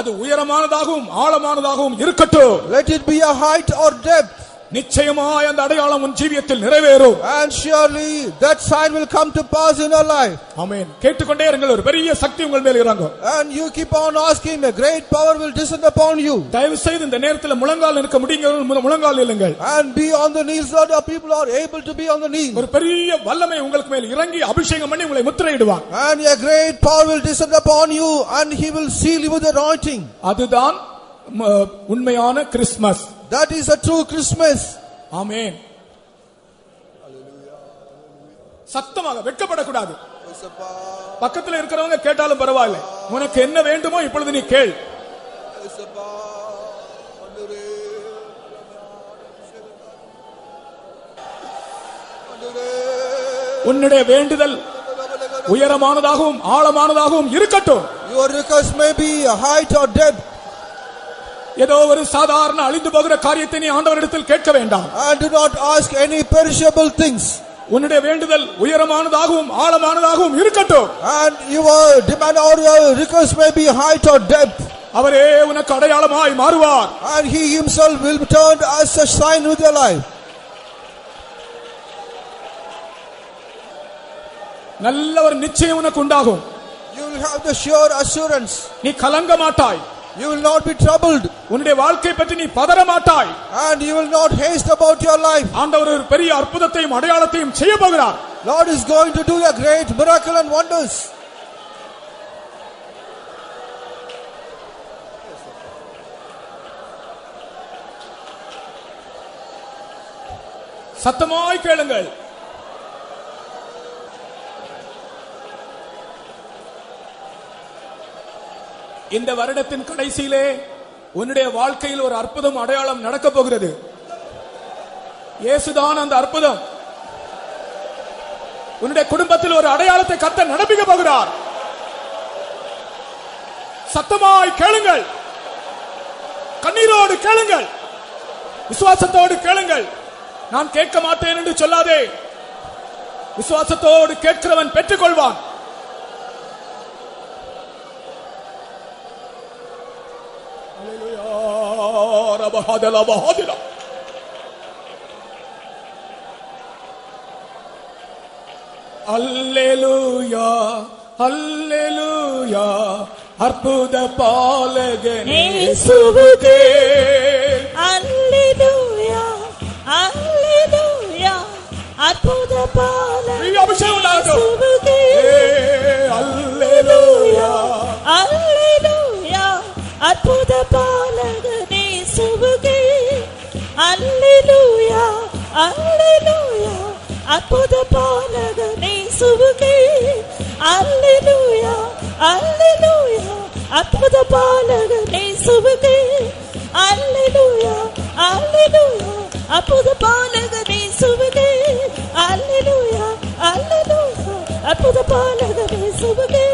அது உயரமானதாகவும் ஆழமானதாகவும் இருக்கட்டும். Let it be a height or depth. நிச்சயமாய் அந்த அடையாளம் உன் ஜீவியத்தில் நிறைவேறும். And surely that sign will come to pass in your life. ஆமென். கேட்டுக்கொண்டே இருங்கள், ஒரு பெரிய சக்தி உங்கள் மேல் இறங்கும். And you keep on asking, a great power will descend upon you. தயவு செய்து இந்த நேரத்தில் முழங்கால் நிற்க முடியுங்க, முழங்கால் நில்லுங்கள். And be on the knees, Lord. Our people are able to be on the knees. ஒரு பெரிய வல்லமை உங்களுக்கு மேல் இறங்கி அபிஷேகம் பண்ணி உங்களை முத்திரையிடுவார். And a great power will descend upon you, and He will seal you with anointing. அதுதான் உண்மையான Christmas. That is a true Christmas. ஆமென். சத்தமாக வெட்கப்படக்கூடாது. பக்கத்தில் இருக்கிறவங்க கேட்டாலும் பரவாயில்லை. உனக்கு என்ன வேண்டுமோ இப்பொழுது நீ கேள். உன்னுடைய வேண்டுதல் உயரமானதாகவும் ஆழமானதாகவும் இருக்கட்டும். Your request may be a height or depth. ஏதோ ஒரு சாதாரண அழிந்து போகிற காரியத்தை நீ ஆண்டவரிடத்தில் கேட்க வேண்டாம். And do not ask any perishable things. உன்னுடைய வேண்டுதல் உயரமானதாகவும் ஆழமானதாகவும் இருக்கட்டும். And your demand or your request may be height or depth. அவரே உனக்கு அடையாளமாய் மாறுவார். And He Himself will turn as a sign with your life. நல்ல ஒரு நிச்சயம் உனக்கு உண்டாகும். You will have the sure assurance. நீ கலங்க மாட்டாய். You will not be troubled. உன்னுடைய வாழ்க்கை பற்றி நீ பதற மாட்டாய். And you will not haste about your life. ஆண்டவர் ஒரு பெரிய அற்புதத்தையும் அடையாளத்தையும் செய்ய போகிறார். Lord is going to do a great miracle and wonders. சத்தமாய் கேளுங்கள். இந்த வருடத்தின் கடைசியிலே உன்னுடைய வாழ்க்கையில் ஒரு அற்புதம் அடையாளம் நடக்க போகிறது. இயேசுதான் அந்த அற்புதம். உன்னுடைய குடும்பத்தில் ஒரு அடையாளத்தை கர்த்தர் நடப்பிக்க போகிறார். சத்தமாய் கேளுங்கள். கண்ணீரோடு கேளுங்கள். விசுவாசத்தோடு கேளுங்கள். நான் கேட்க மாட்டேன் என்று சொல்லாதே. விசுவாசத்தோடு கேட்கிறவன் பெற்றுக்கொள்வான். Alleluia, Alleluia, அற்புத பாலகனே இயேசுவுக்கே அல்லேலூயா அல்லேலூயா அற்புத பாலகனே இயேசுவுக்கே அல்லேலூயா அல்லேலூயா அற்புத பாலகனே இயேசுவுக்கே அல்லேலூயா அல்லேலூயா அற்புத பாலகனே இயேசுவுக்கே அல்லேலூயா அல்லேலூயா அற்புத பாலகனே இயேசுவுக்கே அல்லேலூயா அல்லேலூயா அற்புத பாலகனே இயேசுவுக்கே அல்லேலூயா அல்லேலூயா அற்புத பாலகனே இயேசுவுக்கே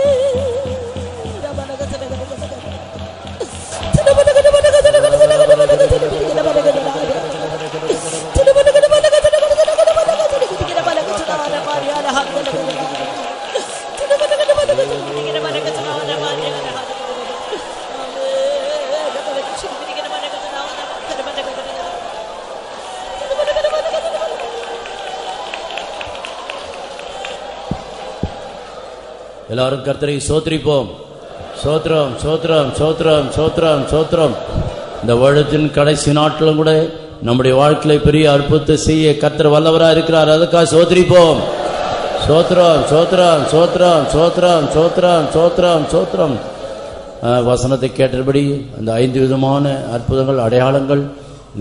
எல்லாரும் கர்த்தரை சோத்திரிப்போம். சோத்திரம் சோத்திரம் சோத்திரம் சோத்திரம் சோத்திரம். இந்த வருடத்தின் கடைசி நாட்டிலும் கூட நம்முடைய வாழ்க்கையில பெரிய அற்புதத்தை செய்ய கர்த்தர் வல்லவராக இருக்கிறார். அதுக்காக சோத்திரிப்போம். சோத்திரம் சோத்திரம் சோத்திரம் சோத்திரம் சோத்திரம் சோத்திரம் சோத்திரம். வசனத்தை கேட்டபடி அந்த 5 விதமான அற்புதங்கள் அடையாளங்கள்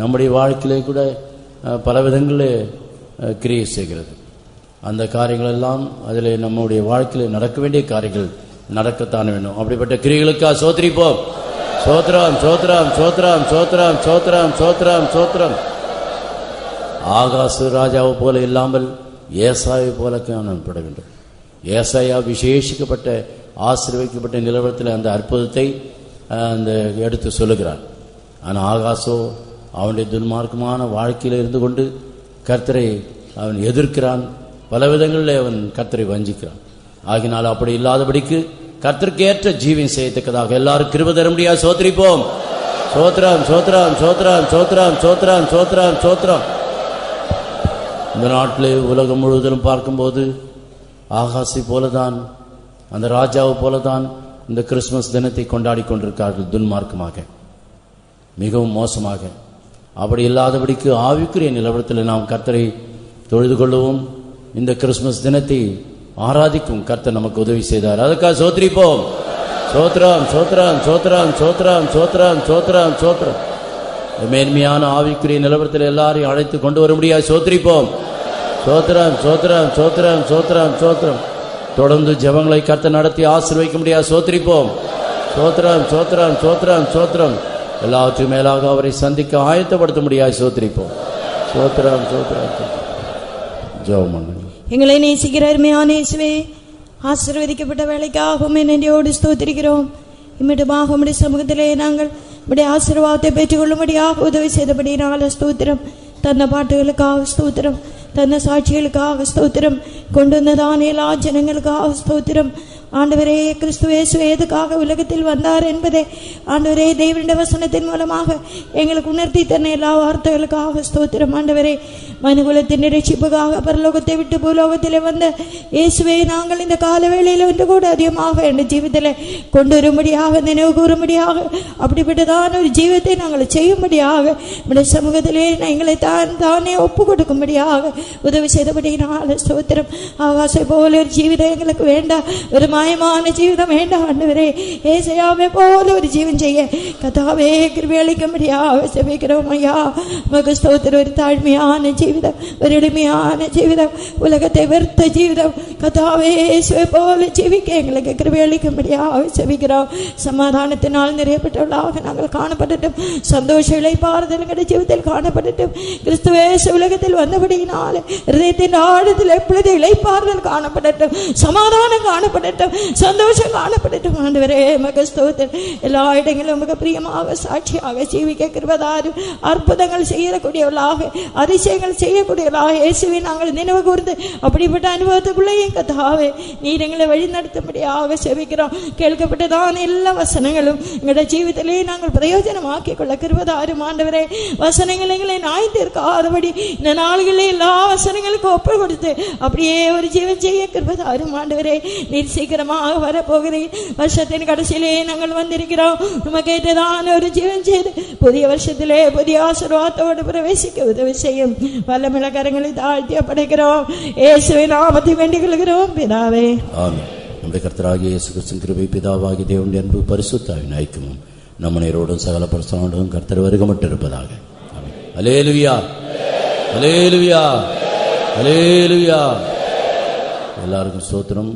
நம்முடைய வாழ்க்கையிலே கூட பல விதங்களில் கிரியை செய்கிறது. அந்த காரியங்கள் எல்லாம் அதில் நம்முடைய வாழ்க்கையில் நடக்க வேண்டிய காரியங்கள் நடக்கத்தான் வேண்டும். அப்படிப்பட்ட கிரியைகளுக்காக சோத்திரிப்போம். சோத்திரம் சோத்திரம் சோத்திரம் சோத்திரம் சோத்திரம் சோத்திரம் சோத்திரம். ஆகாசு ராஜாவை போல இல்லாமல் ஏசாயை போல காணப்பட வேண்டும். ஏசாயா விசேஷிக்கப்பட்ட ஆசீர்வதிக்கப்பட்ட நிலவரத்தில் அந்த அற்புதத்தை அந்த எடுத்து சொல்லுகிறார். ஆனால் ஆகாசோ அவனுடைய துன்மார்க்கமான வாழ்க்கையில் இருந்து கொண்டு கர்த்தரை அவன் எதிர்க்கிறான். பல விதங்களில் அவன் கர்த்தரை வஞ்சிக்கிறான். ஆகினால் அப்படி இல்லாதபடிக்கு கர்த்தருக்கு ஏற்ற ஜீவன் செய்யத்தக்கதாக எல்லாரும் கிருபை தர முடியாது. சோத்திரிப்போம். சோத்திரம் சோத்திரம் சோத்திரம் சோத்திரம் சோத்திரம் சோத்திரம் சோத்திரம். இந்த நாட்டில் உலகம் முழுவதிலும் பார்க்கும்போது ஆகாசி போலதான், அந்த ராஜாவை போலதான் இந்த கிறிஸ்துமஸ் தினத்தை கொண்டாடி கொண்டிருக்கிறார்கள். துன்மார்க்கமாக, மிகவும் மோசமாக. அப்படி இல்லாதபடிக்கு ஆவிக்குரிய நிலவரத்தில் நாம் கர்த்தரை தொழுது கொள்ளவும் இந்த கிறிஸ்துமஸ் தினத்தை ஆராதிக்கும் கர்த்தர் நமக்கு உதவி செய்தார். அதுக்காக சோத்திரிப்போம். சோத்திரம் சோத்திரம் சோத்திரம் சோத்திரம் சோத்திரம் சோத்திரம் சோத்திரம். மேன்மையான ஆவிக்குரிய நிலவரத்தில் எல்லாரையும் அழைத்து கொண்டு வர முடியாது. சோத்திரிப்போம். சோத்திரம் சோத்திரம் சோத்திரம் சோத்திரம் சோத்திரம். தொடர்ந்து ஜெபங்களை கர்த்தர் நடத்தி ஆசீர்வதிக்க முடியாது. சோத்திரிப்போம். சோத்திரம் சோத்திரம் சோத்திரம் சோத்திரம். எல்லாவற்றையும் மேலாக அவரை சந்திக்க ஆயத்தப்படுத்த முடியாது. சோத்திரிப்போம். சோத்திரம் சோத்திரம் சோத்திரம். ஜெபம் பண்ணுங்க. எங்களை நேசிக்கிற அருமையான இயேசுவே, ஆசீர்வதிக்கப்பட்ட வேலைக்காக நன்றியோடு ஸ்தோத்திரிக்கிறோம். இம்மிடமாக உம்முடைய சமூகத்திலே நாங்கள் உம்முடைய ஆசீர்வாதத்தை பெற்றுக்கொள்ளும்படியாக உதவி செய்தபடினால ஸ்தோத்திரம். தன்ன பாட்டுகளுக்காக ஸ்தோத்திரம், தன்ன சாட்சிகளுக்காக ஸ்தோத்திரம், கொண்டு வந்ததான எல்லா ஜனங்களுக்காக ஸ்தோத்திரம். ஆண்டவரே, கிறிஸ்து இயேசு எதுக்காக உலகத்தில் வந்தார் என்பதை ஆண்டவரே தேவனுடைய வசனத்தின் மூலமாக எங்களுக்கு உணர்த்தி தன்ன எல்லா வார்த்தைகளுக்காக ஸ்தோத்திரம். ஆண்டவரே, மனுகுலத்தின் ரட்சிப்புக்காக பரலோகத்தை விட்டு பூலோகத்திலே வந்த இயேசுவை நாங்கள் இந்த கால வேளையில் ஒன்று கூட அதிகமாக என் ஜீவிதத்தில் கொண்டு வரும்படியாக, நினைவு கூறும்படியாக, அப்படிப்பட்டதான ஒரு ஜீவத்தை நாங்கள் செய்யும்படியாக நம்முடைய சமூகத்திலே எங்களை தானே ஒப்பு கொடுக்கும்படியாக உதவி செய்தபடினால ஸ்தோத்திரம். ஆகாசை போல ஒரு ஜீவிதம் எங்களுக்கு வேண்டாம், ஒரு மாயமான ஜீவிதம் வேண்டாம். ஆண்டவரே, ஏசாயாவை போல ஒரு ஜீவன் செய்ய கர்த்தாவே கிருபை அளிக்கும்படியாக செபிக்கிறோம் ஐயா. மக ஸ்தோத்திரம். ஒரு தாழ்மையான ஜீவிதம், ஒரு எளிமையான ஜீவிதம், உலகத்தை வெறுத்த ஜீவிதம் கர்த்தாவே இயேசுவை போல ஜீவிக்க எங்களுக்கு கிருபை அளிக்கும்படியாக செபிக்கிறோம். சமாதானத்தினால் நிறையப்பட்டவர்களாக நாங்கள் காணப்படட்டும். சந்தோஷ இளைப்பாறுதல் எங்களுடைய ஜீவிதத்தில் காணப்படட்டும். கிறிஸ்து இயேசு உலகத்தில் வந்தபடியினால இதயத்தின் ஆழத்தில் எப்பொழுது இளைப்பாறுதல் காணப்படட்டும், சமாதானம் காணப்படட்டும், சந்தோஷம் காணப்படட்டும். ஆண்டவரே, மக ஸ்தோத்திரம். எல்லா இடங்களும் மிக பிரியமாக சாட்சியாக ஜீவிக்க கிருபைதாரும். அற்புதங்கள் செய்யக்கூடியவர்களாக, அதிசயங்கள் செய்யக்கூடியவர்களாக இயேசுவை நாங்கள் நினைவு கூர்ந்து அப்படிப்பட்ட அனுபவத்துக்குள்ளேயும் கர்த்தாவே நீர் எங்களை வழி நடத்தும்படியாக செபிக்கிறோம். கேட்கப்பட்டதான எல்லா வசனங்களும் எங்களுடைய ஜீவிதத்திலே நாங்கள் பிரயோஜனமாக்கிக் கொள்ள கிருபைதாரும். ஆண்டவரே, வசனங்கள் எங்களை நாய்ந்திருக்காதபடி இந்த நாள்களில் எல்லா வசனங்களுக்கும் ஒப்பு கொடுத்து அப்படியே ஒரு ஜீவன் செய்ய கிருபைதாரும். ஆண்டவரே, நீர் சீக்கிரம் சீக்கிரமாக வரப்போகிறேன். வருஷத்தின் கடைசியிலே நாங்கள் வந்திருக்கிறோம். நமக்கு ஏற்றதான ஒரு ஜீவன் செய்து புதிய வருஷத்திலே புதிய ஆசீர்வாதத்தோடு பிரவேசிக்க உதவி செய்யும். வல்லமையுள்ள கரங்களை தாழ்த்தி படைக்கிறோம். இயேசுவின் நாமத்தை வேண்டிக் கொள்கிறோம் பிதாவே. ஆமென். நம்முடைய கர்த்தராகிய இயேசு கிறிஸ்துவின் கிருபை, பிதாவாகிய தேவனுடைய அன்பு, பரிசுத்த ஆவியின் ஐக்கியமும் நம்ம நேரோடும் சகல பரிசுத்தரோடும் கர்த்தர் வருகமட்டு இருப்பதாக. ஆமென். அல்லேலூயா, அல்லேலூயா, அல்லேலூயா. எல்லாருக்கும் ஸ்தோத்திரம்.